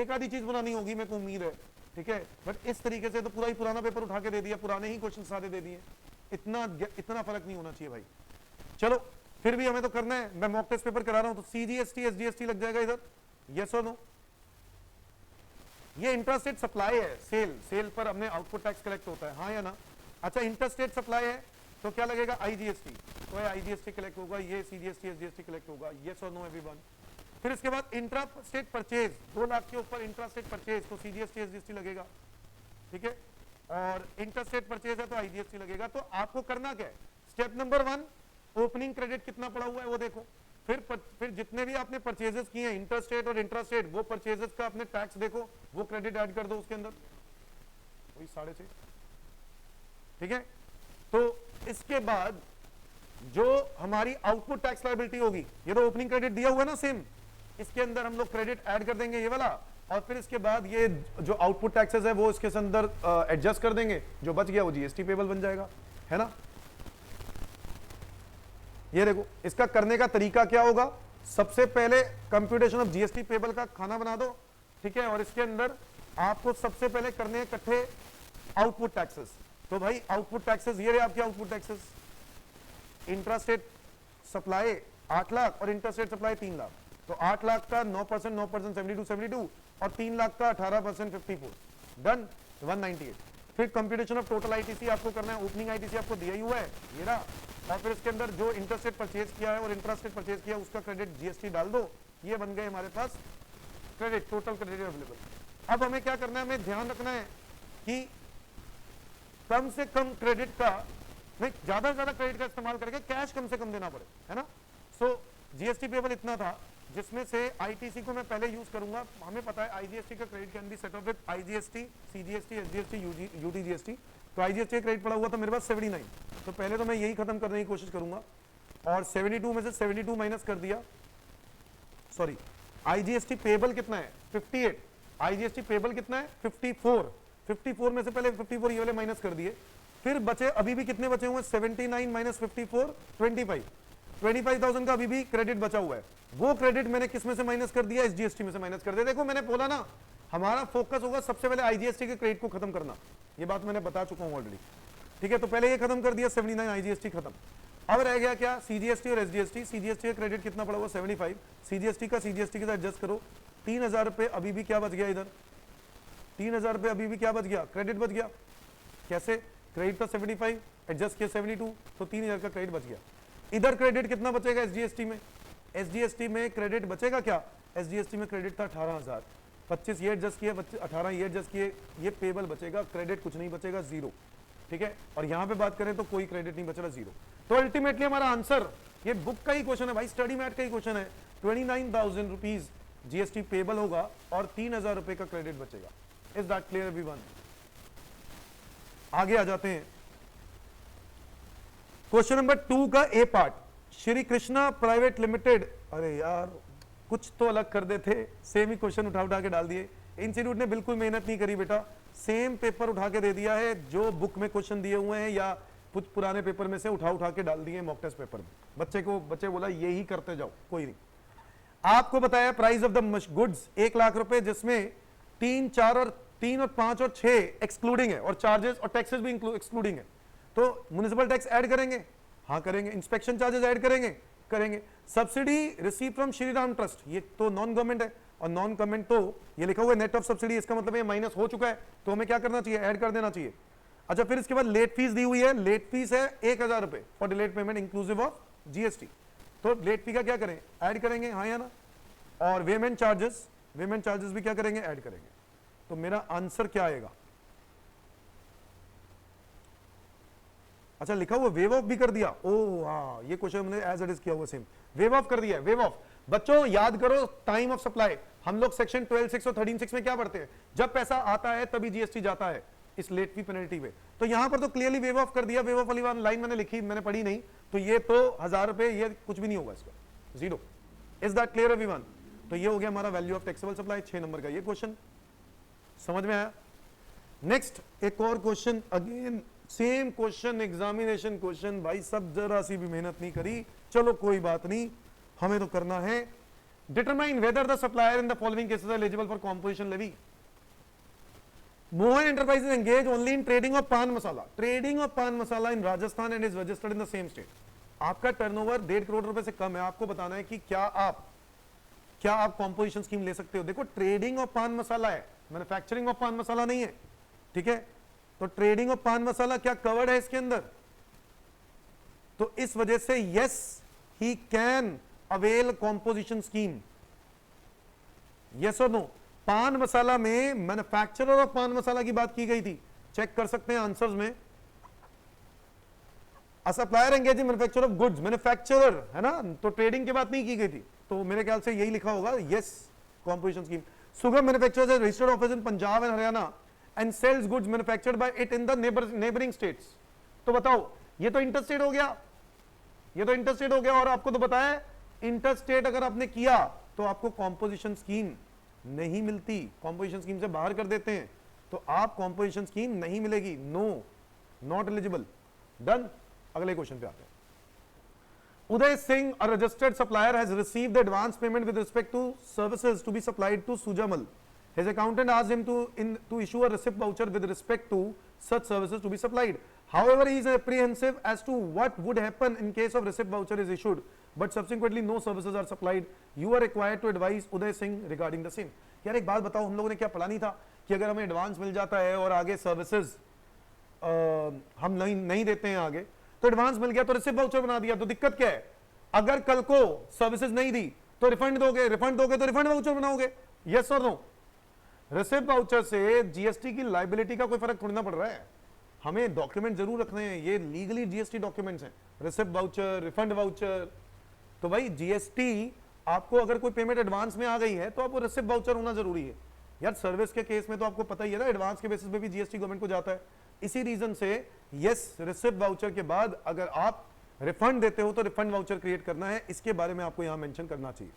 एक आधी चीज पुरानी होगी, मेरे को उम्मीद है, ठीक है। बट इस तरीके से तो पूरा ही पुराना पेपर उठा के दे दिया, पुराने ही क्वेश्चन सारे दे दिए, इतना फर्क नहीं होना चाहिए भाई। चलो फिर भी हमें तो करना है, मैं मॉक टेस्ट पेपर करा रहा हूं, तो सीजीएसटी एसजीएसटी लग जाएगा इधर, यस और नो। ये इंट्रास्टेट सप्लाई है, सेल पर हमने आउटपुट टैक्स कलेक्ट होता है, हाँ या ना। अच्छा इंट्रास्टेट सप्लाई है तो क्या लगेगा, आईजीएसटी, तो आईजीएसटी कलेक्ट होगा, ये सीजीएसटी एसजीएसटी कलेक्ट होगा, यस और नो एवरीवन। फिर इसके बाद इंट्रा स्टेट परचेज, 2 लाख के ऊपर इंट्रा स्टेट परचेज, तो सीजीएसटी एसजीएसटी लगेगा, ठीक है। और इंट्रा स्टेट परचेज है तो आईजीएसटी लगेगा। तो आपको करना क्या है, स्टेप नंबर 1, ओपनिंग क्रेडिट कितना पड़ा हुआ है वो देखो, फिर जितने भी आपने परचेजेस किए हैं इंटर स्टेट और इंट्रा स्टेट, वो परचेजेस का आपने टैक्स देखो, वो क्रेडिट ऐड कर दो उसके अंदर, वही 6.5, ठीक है। तो इसके बाद जो हमारी आउटपुट टैक्स लायबिलिटी होगी, ये तो ओपनिंग क्रेडिट दिया हुआ है ना सेम, इसके अंदर हम लोग क्रेडिट ऐड कर देंगे ये वाला, और फिर इसके बाद ये जो आउटपुट टैक्सेस है वो इसके अंदर एडजस्ट कर देंगे, जो बच गया वो जीएसटी पेबल बन जाएगा, है ना। ये देखो इसका करने का तरीका क्या होगा, सबसे पहले कंप्यूटेशन ऑफ जीएसटी पेबल का खाना बना दो, ठीक है। और इसके अंदर आपको सबसे पहले करने हैं इकट्ठे आउटपुट टैक्सेस। तो भाई आउटपुट टैक्सेस ये रहे आपके output taxes, intrastate supply 8 lakh और इंट्रास्टेट सप्लाई 3 लाख, तो 8 लाख का 9% 9% 72 और 3 लाख का 18% 54, डन 198। फिर कंप्यूटेशन ऑफ टोटल आईटीसी आपको करना है, ओपनिंग आईटीसी आपको दिया ही हुआ है ये रहा, और फिर इसके अंदर जो इंट्रास्टेट परचेज किया है और इंट्रास्टेट परचेज किया उसका क्रेडिट जीएसटी डाल दो, ये बन गए हमारे पास क्रेडिट, टोटल क्रेडिट अवेलेबल। अब हमें क्या करना है, हमें ध्यान रखना है कि कम से कम क्रेडिट का, नहीं ज्यादा से ज्यादा क्रेडिट का इस्तेमाल करके कैश कम से कम देना पड़े, है ना। सो जीएसटी पेबल इतना था, जिसमें से आईटीसी को मैं पहले यूज करूंगा, हमें पता है आईजीएसटी का credit can be set of with IGST, CGST, SGST, UTGST. तो आईजीएसटी का क्रेडिट पड़ा हुआ था मेरे पास 79, तो पहले तो मैं यही खत्म करने की कोशिश करूंगा, और 72 में से 72 माइनस कर दिया, सॉरी आईजीएसटी पेबल कितना है 58, आईजीएसटी पेबल कितना है 54 में से पहले 54 ये वाले माइनस कर दिए, फिर बचे अभी भी कितने बचे हुए 79 माइनस 54 25,000 का अभी भी क्रेडिट बचा हुआ है, वो क्रेडिट मैंने किस में से माइनस कर दिया, एसजीएसटी में से माइनस कर दिया। देखो मैंने बोला ना हमारा फोकस होगा सबसे पहले आईजीएसटी के क्रेडिट को खत्म करना, ये बात मैंने बता चुका हूं ऑलरेडी, ठीक है। तो पहले ये खत्म कर दिया 79 आईजीएसटी खत्म, अब रह गया क्या सीजीएसटी और एसजीएसटी। सीजीएसटी का क्रेडिट कितना पड़ा हुआ 75, सीजीएसटी का सीजीएसटी के साथ एडजस्ट करो, 3000 रुपए अभी भी क्या बच गया इधर, 3000 रुपए अभी भी क्या बच गया, क्रेडिट बच गया। कैसे, क्रेडिट था 75 एडजस्ट किया 72, तो 3000 का क्रेडिट बच गया। इधर क्रेडिट कितना बचेगा एसजीएसटी में, एसजीएसटी में क्रेडिट बचेगा क्या, एसजीएसटी में क्रेडिट था 18,000, 25 ये एडजस्ट किए, 18 ये एडजस्ट किए, ये पेबल बचेगा, क्रेडिट कुछ नहीं बचेगा, जीरो, ठीक है। और यहां पे बात करें तो कोई क्रेडिट नहीं बचेगा, जीरो। तो अल्टीमेटली हमारा आंसर, ये बुक का ही क्वेश्चन है भाई, स्टडी मैट का ही क्वेश्चन है, 29,000 रुपीज जीएसटी पेबल होगा और 3,000 रुपए का क्रेडिट बचेगा। Is that clear everyone? आगे आ जाते हैं क्वेश्चन नंबर 2 का A part, Shri Krishna private limited, अरे यार कुछ तो अलग कर देते, सेम ही क्वेश्चन उठा के डाल दिए। इंस्टीट्यूट ने बिल्कुल मेहनत नहीं करी बेटा, सेम पेपर उठा के दे दिया है, जो बुक में क्वेश्चन दिए हुए हैं या कुछ पुराने पेपर में से उठा के डाल दिए मॉक टेस्ट पेपर में। बच्चे बोला यही करते जाओ, कोई नहीं। आपको बताया price of the goods 1 lakh रुपए, जिसमें 3, 4 और 3 और 5 और 6 एक्सक्लूडिंग है, और चार्जेस और टैक्सेस भी एक्सक्लूडिंग है। तो म्युनिसिपल टैक्स ऐड करेंगे, हाँ करेंगे। इंस्पेक्शन चार्जेस ऐड करेंगे, करेंगे। Subsidy receive from Shri Ram trust, ये तो नॉन गवर्नमेंट है, और नॉन गवर्नमेंट तो ये लिखा हुआ है नेट ऑफ सब्सिडी, इसका मतलब ये माइनस हो चुका है, तो हमें क्या करना चाहिए, ऐड कर देना चाहिए। अच्छा, फिर इसके बाद लेट फीस दी हुई है, लेट फीस है 1000 रुपए for delayed payment inclusive of GST, तो लेट फी का क्या करें, ऐड करेंगे, हाँ या ना। और वेमेंट चार्जेस भी क्या करेंगे, ऐड करेंगे। तो मेरा आंसर क्या आएगा, अच्छा लिखा हुआ वेव ऑफ भी कर दिया, ओ हाँ, ये क्वेश्चन हमने एज इट इज किया हुआ सेम, वेव ऑफ कर दिया, वेव ऑफ। बच्चों याद करो टाइम ऑफ सप्लाई, हम लोग सेक्शन 12(6) और 13(6) में क्या पढ़ते हैं, जब पैसा आता है तभी जीएसटी जाता है इस लेट फी पेनल्टी में। तो यहां पर तो क्लियरली वेव ऑफ कर दिया, वेव ऑफ वाली लाइन मैंने लिखी, मैंने पढ़ी नहीं, तो ये तो 1000 रुपए, ये कुछ भी नहीं होगा इसका, zero. Is that clear everyone? तो ये हो गया हमारा value of taxable supply, 6 number का ये क्वेश्चन समझ में आया। नेक्स्ट एक और question, again same question, examination question, भाई सब जरा सी भी मेहनत नहीं करी, चलो कोई बात नहीं, हमें तो करना है। Determine whether the supplier in the following cases eligible for composition levy. Mohan enterprises engage only in trading of paan masala, trading of paan masala in Rajasthan and is registered in the same state. आपका टर्नओवर 1.5 करोड़ रुपए से कम है, आपको बताना है कि क्या आप कॉम्पोजिशन स्कीम ले सकते हो। देखो ट्रेडिंग ऑफ पान मसाला है, मैन्युफैक्चरिंग ऑफ पान मसाला नहीं है, ठीक है। तो ट्रेडिंग ऑफ पान मसाला क्या कवर्ड है इसके अंदर, तो इस वजह से yes he can avail composition scheme, yes और नो। पान मसाला में मैन्युफैक्चरर ऑफ पान मसाला की बात की गई थी, चेक कर सकते हैं आंसर्स में। A supplier engage in manufacture of goods, manufacturer है ना, तो ट्रेडिंग की बात नहीं की गई थी, तो मेरे ख्याल से यही लिखा होगा, yes composition scheme. Sugam manufacturers has registered office in Punjab and Haryana and sells goods manufactured by it in the neighbouring states. तो बताओ, ये तो इंटरस्टेट हो गया, ये तो इंटरस्टेट हो गया, और आपको तो बताया इंटरस्टेट अगर आपने किया तो आपको कॉम्पोजिशन स्कीम नहीं मिलती, कॉम्पोजिशन स्कीम से बाहर कर देते हैं, तो आप कॉम्पोजिशन स्कीम नहीं मिलेगी, नो, नॉट एलिजिबल। डन, अगले क्वेश्चन पे आते हैं। Uday Singh, a registered supplier, has received the advance payment with respect to services to be supplied to Sujamal. His accountant asked him to issue a receipt voucher with respect to such services to be supplied. However, he is apprehensive as to what would happen in case of receipt voucher is issued, but subsequently no services are supplied. You are required to advise Uday Singh regarding the same. यार एक बात बताओ, हम लोगों ने क्या पढ़ा नहीं था कि अगर हमें एडवांस मिल जाता है और आगे सर्विसेज हम नहीं देते हैं आगे, तो एडवांस मिल गया तो रिसिप्ट वाउचर बना दिया, तो दिक्कत क्या है? अगर कल को सर्विसेज नहीं दी तो रिफंड दोगे तो रिफंड वाउचर बनाओगे, यस और नो? रिसिप्ट वाउचर से जीएसटी की लायबिलिटी का कोई फर्क थोड़ी ना पड़ रहा है, हमें डॉक्यूमेंट जरूर रखने हैं, ये लीगली जीएसटी डॉक्यूमेंट्स हैं, रिसिप्ट वाउचर, रिफंड वाउचर। तो भाई जीएसटी आपको अगर कोई पेमेंट एडवांस में आ गई है तो आपको रिसिप्ट वाउचर होना जरूरी है यार। सर्विस के केस में तो आपको पता ही है ना, एडवांस के बेसिस पे भी जीएसटी गवर्नमेंट को जाता है। इसी रीजन से यस, रिसिप्ट वाउचर के बाद अगर आप रिफंड देते हो तो रिफंड वाउचर क्रिएट करना है, इसके बारे में आपको यहां मेंशन करना चाहिए।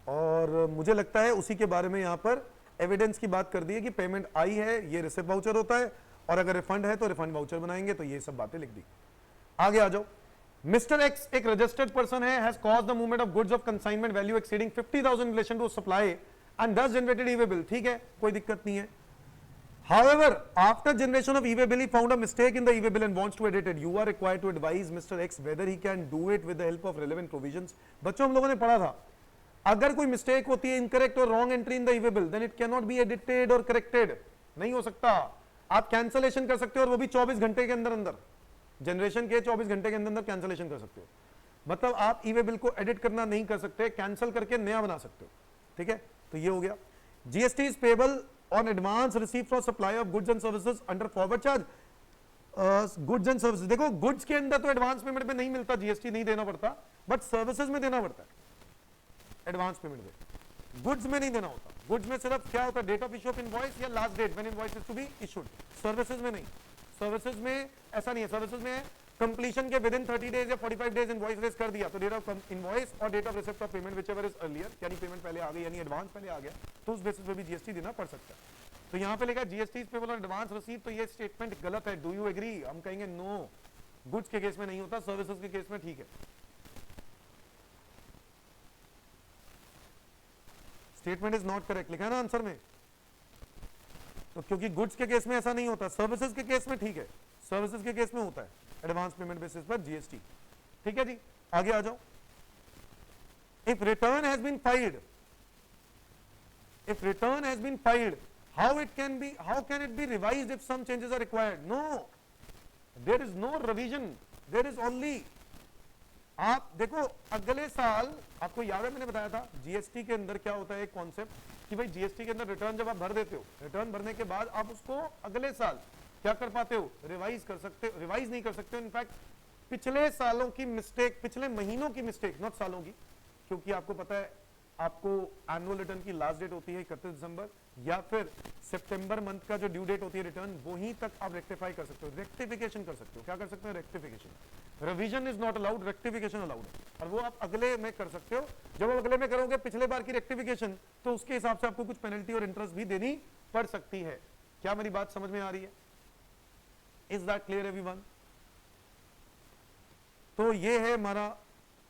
और मुझे लगता है उसी के बारे में यहां पर एविडेंस की बात कर दी है कि पेमेंट आई है, ये रिसिप्ट वाउचर होता है, और अगर रिफंड है तो रिफंड वाउचर बनाएंगे, तो ये सब बातें लिख दी। आगे आ जाओ। मिस्टर एक्स एक रजिस्टर्ड पर्सन है, has caused the movement of goods of consignment value exceeding 50,000 in relation to supply and thus generated e-way bill, ठीक है, कोई दिक्कत नहीं है। However, after generation of e-way bill, he found a mistake in the e-way bill and wants to edit it. You are required to advise Mr. X whether he can do it with the help of relevant provisions. बच्चों हम लोगों ने पढ़ा था, अगर कोई mistake होती है, इनकरेक्ट और wrong entry in the e-way bill, then it cannot be edited or corrected. नहीं हो सकता, आप कैंसलेशन कर सकते हो, और वो भी 24 घंटे के अंदर जनरेशन के 24 घंटे के अंदर कैंसलेशन कर सकते हो। मतलब आप ई-वे बिल को एडिट करना नहीं कर सकते, कैंसिल करके नया बना सकते हो, ठीक है। तो ये हो गया। GST is payable on advance receive from supply of goods and services under forward charge. Goods and services, देखो गुड्स के अंदर तो एडवांस पेमेंट पे नहीं मिलता, जीएसटी नहीं देना पड़ता, बट सर्विसेज में देना पड़ता है एडवांस पेमेंट पे, गुड्स में नहीं देना होता। गुड्स में सिर्फ क्या होता है, date of issue of invoice या last date when invoice is to be issued. Services में नहीं, सर्विसेज में ऐसा नहीं है, सर्विसेज में कंप्लीशन के विद इन 30 डेज या 45 डेज इनवॉइस रेज कर दिया तो डेट ऑफ इनवॉइस और date of receipt of payment whichever is earlier, यानी पेमेंट पहले आ गई यानी एडवांस पहले आ गया, तो उस बेसिस पे भी जीएसटी देना पड़ सकता है। तो यहां पे लिखा GST is payable on advance receive, तो ये स्टेटमेंट गलत है। Do you agree? हम कहेंगे नो, गुड्स के केस में नहीं होता, सर्विसेज के केस में ठीक है। स्टेटमेंट इज नॉट करेक्ट लिखा है ना आंसर में। तो क्योंकि गुड्स के केस में ऐसा नहीं होता, सर्विसेज के केस में ठीक है, सर्विसेज के केस में होता है एडवांस पेमेंट बेसिस पर जीएसटी। ठीक है जी, आगे आ जाओ। If return has been filed, if return has been filed, how can it be revised if some changes are required? No, there is no revision, there is only, आप देखो अगले साल, आपको याद है मैंने बताया था जीएसटी के अंदर क्या होता है एक कॉन्सेप्ट कि भाई जीएसटी के अंदर रिटर्न जब आप भर देते हो, रिटर्न भरने के बाद आप उसको अगले साल क्या कर पाते हो, रिवाइज कर सकते हो, रिवाइज नहीं कर सकते हो, इनफैक्ट पिछले सालों की मिस्टेक, पिछले महीनों की मिस्टेक, नॉट सालों की, क्योंकि आपको पता है आपको एनुअल रिटर्न की लास्ट डेट होती है 31 दिसंबर या फिर सितंबर मंथ का जो ड्यू डेट होती है रिटर्न, वहीं तक आप रेक्टिफाई कर सकते हो, रेक्टिफिकेशन कर सकते हो। क्या कर सकते हो, rectification. Revision is not allowed, rectification allowed है, और वो आप अगले में कर सकते हो। जब आप अगले में करोगे पिछले बार की रेक्टिफिकेशन, तो उसके हिसाब से आपको कुछ पेनल्टी और इंटरेस्ट भी देनी पड़ सकती है। क्या मेरी बात समझ में आ रही है? Is that clear everyone? तो ये है हमारा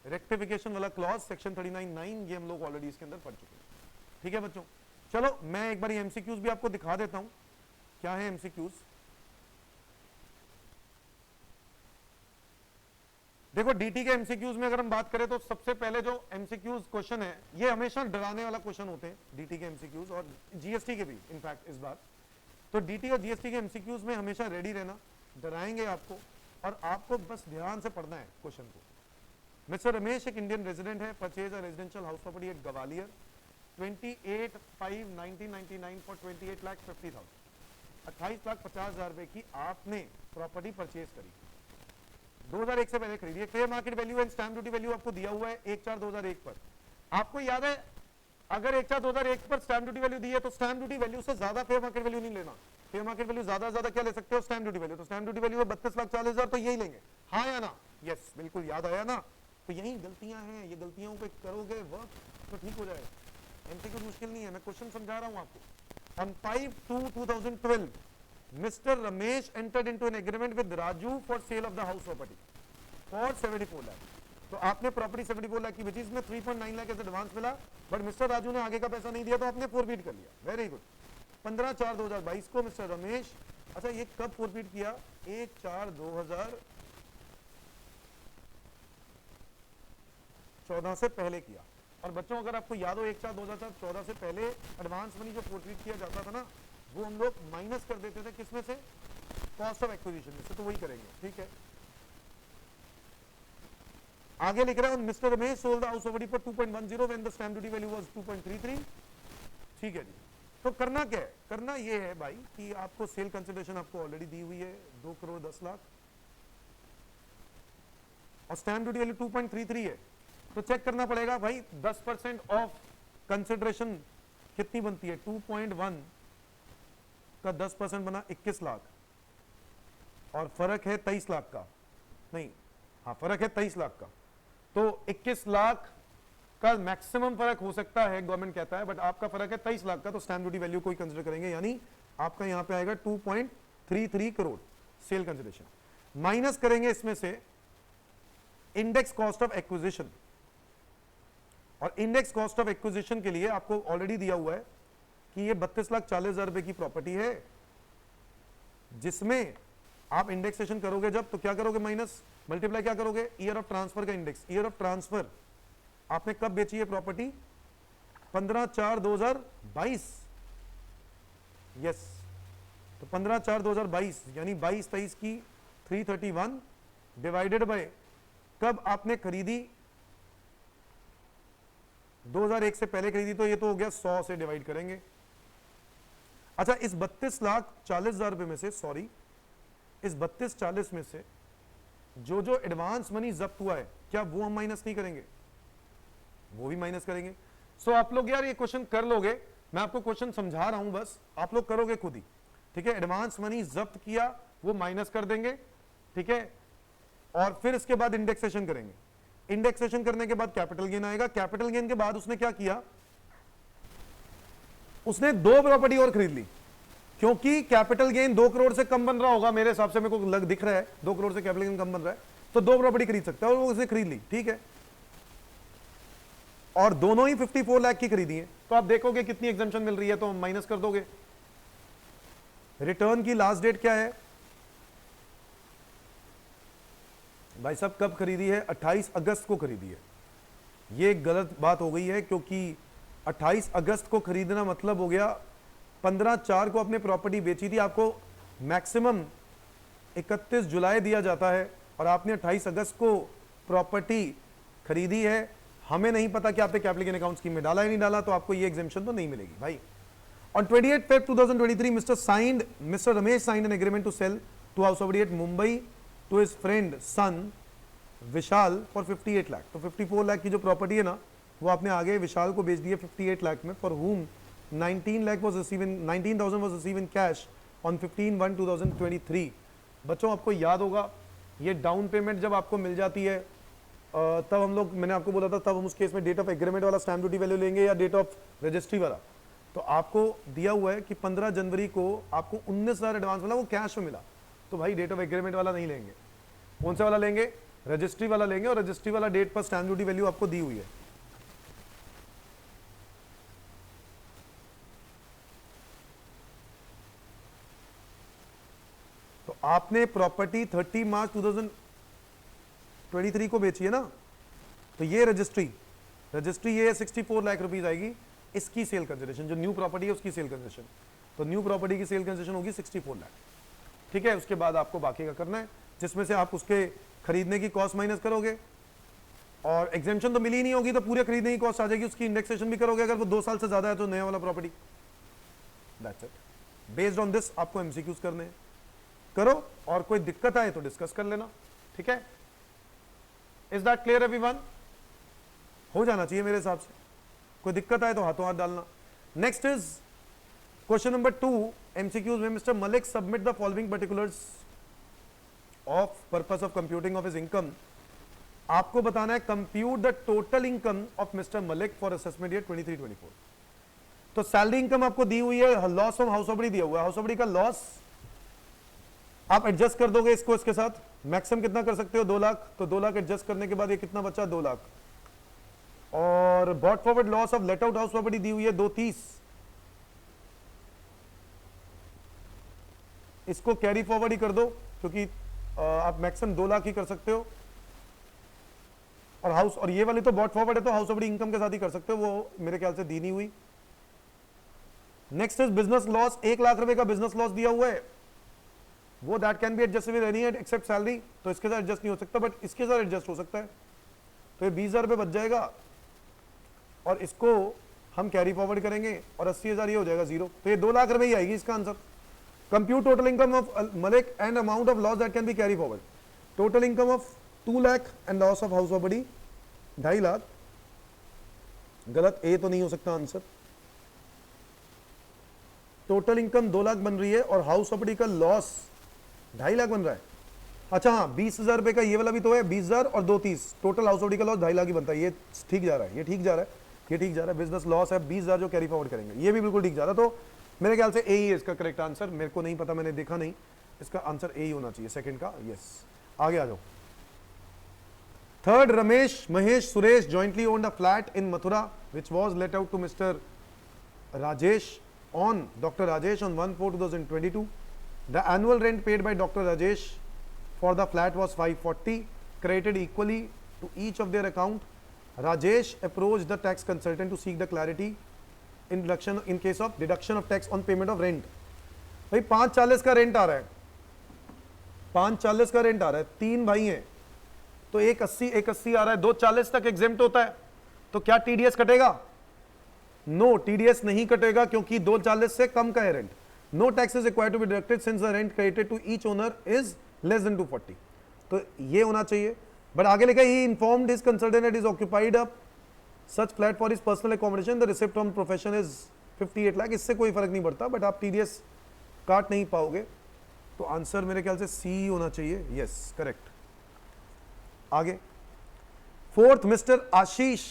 रेक्टिफिकेशन वाला क्लॉज सेक्शन 39(9), ये हम लोग ऑलरेडी इसके अंदर पढ़ चुके हैं। ठीक है बच्चों, चलो मैं एक बार एमसीक्यूज भी आपको दिखा देता हूं। क्या है एमसीक्यूज? देखो डीटी के एमसीक्यूज में अगर हम बात करें तो सबसे पहले जो एमसीक्यूज क्वेश्चन है, ये हमेशा डराने वाला क्वेश्चन होते हैं डीटी के एमसीक्यूज, और जीएसटी के भी इनफैक्ट इस बार। तो डीटी और जीएसटी के एमसीक्यूज में हमेशा रेडी रहना, डराएंगे आपको, और आपको बस ध्यान से पढ़ना है क्वेश्चन को। मिस्टर रमेश एक इंडियन रेजिडेंट है, purchase a residential house property eight Gwalior 28/5/1999 for 28,50,000, 28,50,000 रुपए की आपने प्रॉपर्टी परचेज करी, 2001 से पहले खरीदी। Fair market value and stamp duty value आपको दिया हुआ है 1/4/2001 पर। आपको याद है अगर 1/4/2001 पर स्टैम्प ड्यूटी वैल्यू दी है तो स्टैम्प ड्यूटी वैल्यू से ज्यादा फेयर मार्केट वैल्यू नहीं लेना। फेयर मार्केट वैल्यू ज्यादा क्या ले सकते हो, स्टैम्प ड्यूटी वैल्यू। तो स्टैम्प ड्यूटी वैल्यू है 32,40,000, तो यही लेंगे, हाँ या ना? यस, बिल्कुल याद आया ना? तो यही गलतियां हैं, ये गलतियों को करोगे वर्क तो ठीक हो जाएगा। एमसीक्यू मुश्किल नहीं है, मैं क्वेश्चन समझा रहा हूं आपको। On 5/2/2012 mister Ramesh entered into an agreement with Raju for sale of the house property for 74 lakh. तो आपने प्रॉपर्टी 74 लाख की बेची, इसमें 3.9 लाख एडवांस मिला, बट मिस्टर राजू ने आगे का पैसा नहीं दिया तो आपने फोरफीट कर लिया। Very good. 15/4/2022 को मिस्टर रमेश, अच्छा ये कब फोरफीट किया, 1/4/2014 से पहले किया। और बच्चों अगर आपको याद हो 1/4/2014 से पहले एडवांस मनी जो फोरफीट किया जाता था ना, वो हम लोग माइनस कर देते थे किसमें से, कॉस्ट ऑफ एक्विजिशन में से। तो वही करेंगे, ठीक है। आगे लिख रहा है mister Ramesh sold the house property for 2.10 when the stamp duty value was 2.33। ठीक है जी। तो करना क्या है, करना ये है भाई कि आपको सेल कंसिडरेशन आपको ऑलरेडी दी हुई है 2,10,00,000 और स्टैम्प ड्यूटी वैल्यू 2.33 है। तो चेक करना पड़ेगा भाई 10% ऑफ कंसिडरेशन कितनी बनती है, 2.1 का 10% बना 21 लाख, और फर्क है 23 लाख का, नहीं हाँ फर्क है 23 लाख का। तो 21 लाख का मैक्सिमम फर्क हो सकता है गवर्नमेंट कहता है, बट आपका फर्क है 23 लाख का, तो स्टैम्प ड्यूटी वैल्यू कोई कंसिडर करेंगे, यानी आपका यहां पे आएगा 2.33 करोड़ सेल कंसिडरेशन। माइनस करेंगे इसमें से इंडेक्स कॉस्ट ऑफ एक्विजिशन, और इंडेक्स कॉस्ट ऑफ एक्विजिशन के लिए आपको ऑलरेडी दिया हुआ है कि ये 32,40,000 रुपए की प्रॉपर्टी है, जिसमें आप इंडेक्सेशन करोगे जब, तो क्या करोगे, माइनस मल्टीप्लाई क्या करोगे, ईयर ऑफ ट्रांसफर का इंडेक्स। ईयर ऑफ ट्रांसफर आपने कब बेची है प्रॉपर्टी, 15/4/2022। यस, तो 15/4/2022 यानी 22-23 की 331 डिवाइडेड बाय कब आपने खरीदी, 2001 से पहले खरीदी, तो ये तो हो गया 100 से डिवाइड करेंगे। अच्छा, इस 32,40,000 रुपए में से, सॉरी, इस 32,40 में से जो जो एडवांस मनी जब्त हुआ है, क्या वो हम माइनस नहीं करेंगे, वो भी माइनस करेंगे। सो आप लोग यार ये क्वेश्चन कर लोगे, मैं आपको क्वेश्चन समझा रहा हूं, बस आप लोग करोगे खुद ही, ठीक है। एडवांस मनी जब्त किया वो माइनस कर देंगे, ठीक है, और फिर इसके बाद इंडेक्सेशन करेंगे। इंडेक्सेशन करने के बाद कैपिटल गेन आएगा। कैपिटल गेन के बाद उसने क्या किया, उसने 2 प्रॉपर्टी और खरीद ली, क्योंकि कैपिटल गेन 2 करोड़ से कम बन रहा होगा मेरे हिसाब से, मेरे को लग दिख रहा है 2 करोड़ से कैपिटल गेन कम बन रहा है, तो 2 प्रॉपर्टी खरीद सकता है, और वो उसे खरीद ली, ठीक है। और दोनों ही 54 लाख की खरीदी है, तो तो आप देखोगे कितनी एग्जेम्पशन मिल रही है तो माइनस कर दोगे। रिटर्न की लास्ट डेट क्या है भाई साहब, कब खरीदी है? 28 अगस्त को खरीदी है। ये गलत बात हो गई है क्योंकि 28 अगस्त को खरीदना मतलब हो गया 15/4 को आपने प्रॉपर्टी बेची थी, आपको मैक्सिमम 31 जुलाई दिया जाता है और आपने 28 अगस्त को प्रॉपर्टी खरीदी है। हमें नहीं पता कि आपने कैपिटल अकाउंट स्कीम में डाला या नहीं डाला, तो आपको ये एग्जेम्पशन तो नहीं मिलेगी भाई। On 28 Feb 2023, Mr. Ramesh signed an agreement to sell two house property at Mumbai to his friend son Vishal for 58 lakh. तो 54 लाख की जो प्रॉपर्टी है ना वो आपने आगे विशाल को बेच दी है 58 लाख में, for whom 19,000 was received in cash on 15/1/2023। बच्चों आपको याद होगा ये डाउन पेमेंट जब आपको मिल जाती है तब हम लोग, मैंने आपको बोला था तब हम उस केस में डेट ऑफ एग्रीमेंट वाला स्टैम्प ड्यूटी वैल्यू लेंगे या डेट ऑफ रजिस्ट्री वाला। तो आपको दिया हुआ है कि 15 जनवरी को आपको 19,000 एडवांस मिला, वो कैश में मिला, तो भाई डेट ऑफ एग्रीमेंट वाला नहीं लेंगे। कौन सा वाला लेंगे? रजिस्ट्री वाला लेंगे, और रजिस्ट्री वाला डेट पर स्टैम्प ड्यूटी वैल्यू आपको दी हुई है। तो आपने प्रॉपर्टी 30 मार्च 2023 को बेची है ना, तो ये रजिस्ट्री ये 64 लाख रुपीज आएगी, इसकी सेल कंसिडरेशन, जो न्यू प्रॉपर्टी है उसकी सेल कंसिडरेशन। तो न्यू प्रॉपर्टी की सेल कंसिडरेशन होगी 64 लाख, ठीक है। उसके बाद आपको बाकी का करना है, जिसमें से आप उसके खरीदने की कॉस्ट माइनस करोगे, और एग्जेम्पशन तो मिली ही नहीं होगी तो पूरे खरीदने की कॉस्ट आ जाएगी, उसकी इंडेक्सेशन भी करोगे, अगर वो 2 साल से ज्यादा है तो नया वाला property. That's it. Based on this आपको एमसीक्यूज करने हैं, करो, और कोई दिक्कत आए तो डिस्कस कर लेना, ठीक है। Is that clear everyone? हो जाना चाहिए मेरे हिसाब से, कोई दिक्कत आए तो हाथों हाथ डालना। Next is question number 2 MCQs में, mister Malik submit the following particulars of purpose of computing of his income. आपको बताना है compute the total income of mister Malik for assessment year 23-24। तो सैलरी इनकम आपको दी हुई है, लॉस ऑफ हाउस प्रॉपर्टी दिया हुआ है, हाउस प्रॉपर्टी का लॉस आप एडजस्ट कर दोगे इसको, इसके साथ मैक्सिमम कितना कर सकते हो? 2 लाख। तो 2 लाख एडजस्ट करने के बाद ये कितना बचा? 2 लाख। और brought forward loss of let out house property दी हुई है 230, इसको कैरी फॉरवर्ड ही कर दो क्योंकि आप मैक्सिमम 2 लाख ही कर सकते हो। और हाउस, और ये वाली तो बॉट फॉरवर्ड है तो हाउस प्रॉपर्टी इनकम के साथ ही कर सकते हो, वो मेरे ख्याल से दी नहीं हुई। Next is business loss, 1 lakh रुपए का बिजनेस लॉस दिया हुआ है, वो that can be adjust with any except salary, तो इसके साथ एडजस्ट नहीं हो सकता, बट इसके साथ एडजस्ट हो सकता है। तो ये 20,000 रुपए बच जाएगा और इसको हम कैरी फॉरवर्ड करेंगे और 80,000 ये हो जाएगा 0, तो ये 2 लाख रुपए ही आएगी इसका answer. Compute total income of Malik and amount of loss that can be carry forward. Total income of 2 lakh and loss of house property 2.5 lakh. गलत, ए तो नहीं हो सकता आंसर। टोटल इनकम 2 लाख बन रही है और हाउस प्रॉपर्टी का लॉस 2.5 लाख बन रहा है। अच्छा हाँ, 20,000 रुपए का ये वाला भी तो है, 20,000 और 230, टोटल हाउस प्रॉपर्टी का लॉस 2.5 लाख ही बनता है। ये ठीक जा रहा है, ये ठीक जा रहा है, ये ठीक जा रहा है। बिजनेस लॉस है 20,000 जो कैरी फॉरवर्ड करेंगे, ये भी बिल्कुल ठीक जा रहा है। तो मेरे ख्याल से ए ही है इसका करेक्ट आंसर। मेरे को नहीं पता, मैंने देखा नहीं, इसका आंसर ए ही होना चाहिए सेकंड का। यस, आगे आ जाओ। Third, Ramesh, Mahesh, Suresh jointly owned a flat in Mathura which was let out to Mr. Rajesh on Dr. Rajesh on 1/4/2022. The annual rent paid by Dr. Rajesh for the flat was 540, credited equally to each of their account. Rajesh approached the tax consultant to seek the clarity in case of deduction of tax on payment of rent. भाई 540 का rent आ रहा है, 540 का rent आ रहा है, 3 भाई हैं तो 180 आ रहा है, 240 तक एग्जेम्प्ट होता है, तो क्या टीडीएस कटेगा? नो, टीडीएस नहीं कटेगा क्योंकि 240 से कम का है rent. No tax is required to be deducted since the rent credited to each owner is less than 240, तो ये होना चाहिए। बट आगे लिखा ही informed his consultant that is occupied a such flat for his personal accommodation, the receipt from profession is 58 lakh. इससे कोई फर्क नहीं पड़ता, बट आप टीडीएस काट नहीं पाओगे, तो आंसर मेरे ख्याल से सी होना चाहिए। Yes, correct. आगे, fourth, mister Ashish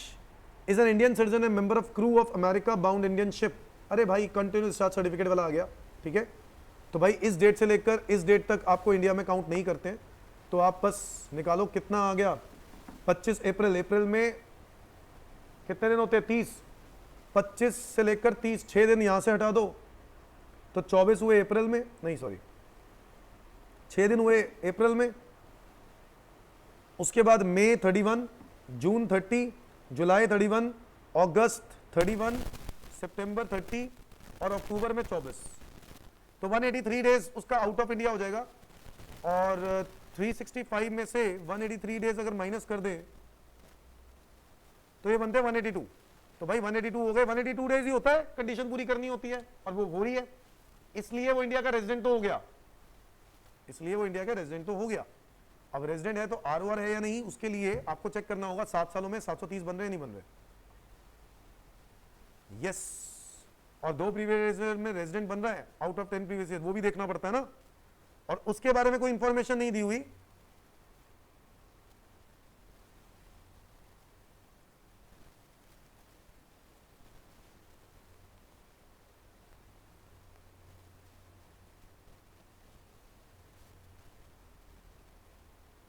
is an Indian citizen and member of crew of America bound Indian ship. अरे भाई, कंटिन्यूस डिस्चार्ज सर्टिफिकेट वाला आ गया, ठीक है। तो भाई इस डेट से लेकर इस डेट तक आपको इंडिया में काउंट नहीं करते हैं, तो आप बस निकालो कितना आ गया। 25 अप्रैल, अप्रैल में कितने दिन होते हैं? 30, 25 से लेकर 30, 6 दिन यहां से हटा दो तो 24 हुए अप्रैल में, नहीं सॉरी 6 दिन हुए अप्रैल में, उसके बाद मई 31, जून 30, जुलाई 31, अगस्त 31, सितंबर 30 और अक्टूबर में 24। तो 183 डेज उसका आउट ऑफ इंडिया हो जाएगा। और 365 में से 183 डेज अगर माइनस कर दें तो ये बनते हैं 182। तो भाई 182 हो गए, 182 डेज ही होता है, कंडीशन पूरी करनी होती है और वो हो रही है, इसलिए वो इंडिया का रेजिडेंट तो हो गया, इसलिए वो इंडिया का रेजिडेंट तो हो गया। अब रेजिडेंट है तो आरओआर है या नहीं, उसके लिए आपको चेक करना होगा 7 सालों में 730 बन रहे हैं नहीं बन रहे। यस, और 2 प्रीवियस ईयर में रेजिडेंट बन रहा है आउट ऑफ 10 प्रीवियस ईयर, वो भी देखना पड़ता है ना, और उसके बारे में कोई इंफॉर्मेशन नहीं दी हुई।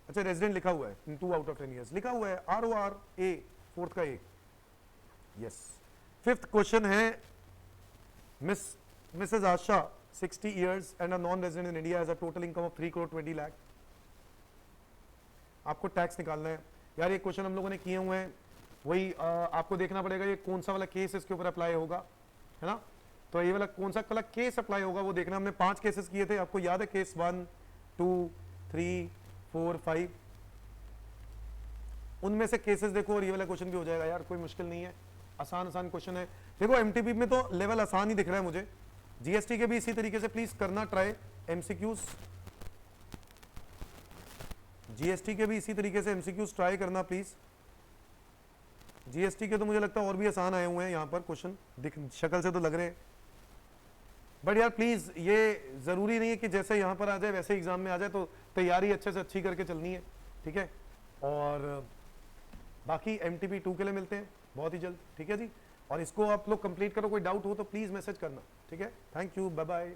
अच्छा, रेजिडेंट लिखा हुआ है 2 आउट ऑफ 10 ईयर्स लिखा हुआ है, आरओआर ए, फोर्थ का ए। यस, फिफ्थ क्वेश्चन है, Mrs Asha 60 years and a non-resident in India has a total income of 3 crore 20 lakh। आपको टैक्स निकालना है यार, ये क्वेश्चन हम लोगों ने किए हुए हैं, वही आपको देखना पड़ेगा ये कौन सा वाला केस इसके ऊपर अप्लाई होगा, है ना। तो ये वाला कौन सा वाला केस अप्लाई होगा वो देखना। हमने 5 केसेस किए थे, आपको याद है, केस 1, 2, 3, 4, 5, उनमें से केसेस देखो और ये वाला क्वेश्चन भी हो जाएगा यार, कोई मुश्किल नहीं है, आसान आसान क्वेश्चन है। देखो एमटीपी में तो लेवल आसान ही दिख रहा है मुझे, जीएसटी के भी इसी तरीके से प्लीज करना ट्राई, एमसीक्यूज, जीएसटी के भी इसी तरीके से एमसीक्यूज ट्राई करना प्लीज। जीएसटी के तो मुझे लगता है और भी आसान आए हुए हैं यहाँ पर क्वेश्चन, दिख शक्ल से तो लग रहे हैं, बट यार प्लीज ये जरूरी नहीं है कि जैसे यहाँ पर आ जाए वैसे एग्जाम में आ जाए, तो तैयारी अच्छे से अच्छी करके चलनी है, ठीक है। और बाकी एमटीपी 2 के लिए मिलते हैं बहुत ही जल्द, ठीक है जी। और इसको आप लोग कंप्लीट करो, कोई डाउट हो तो प्लीज मैसेज करना, ठीक है। Thank you, bye bye.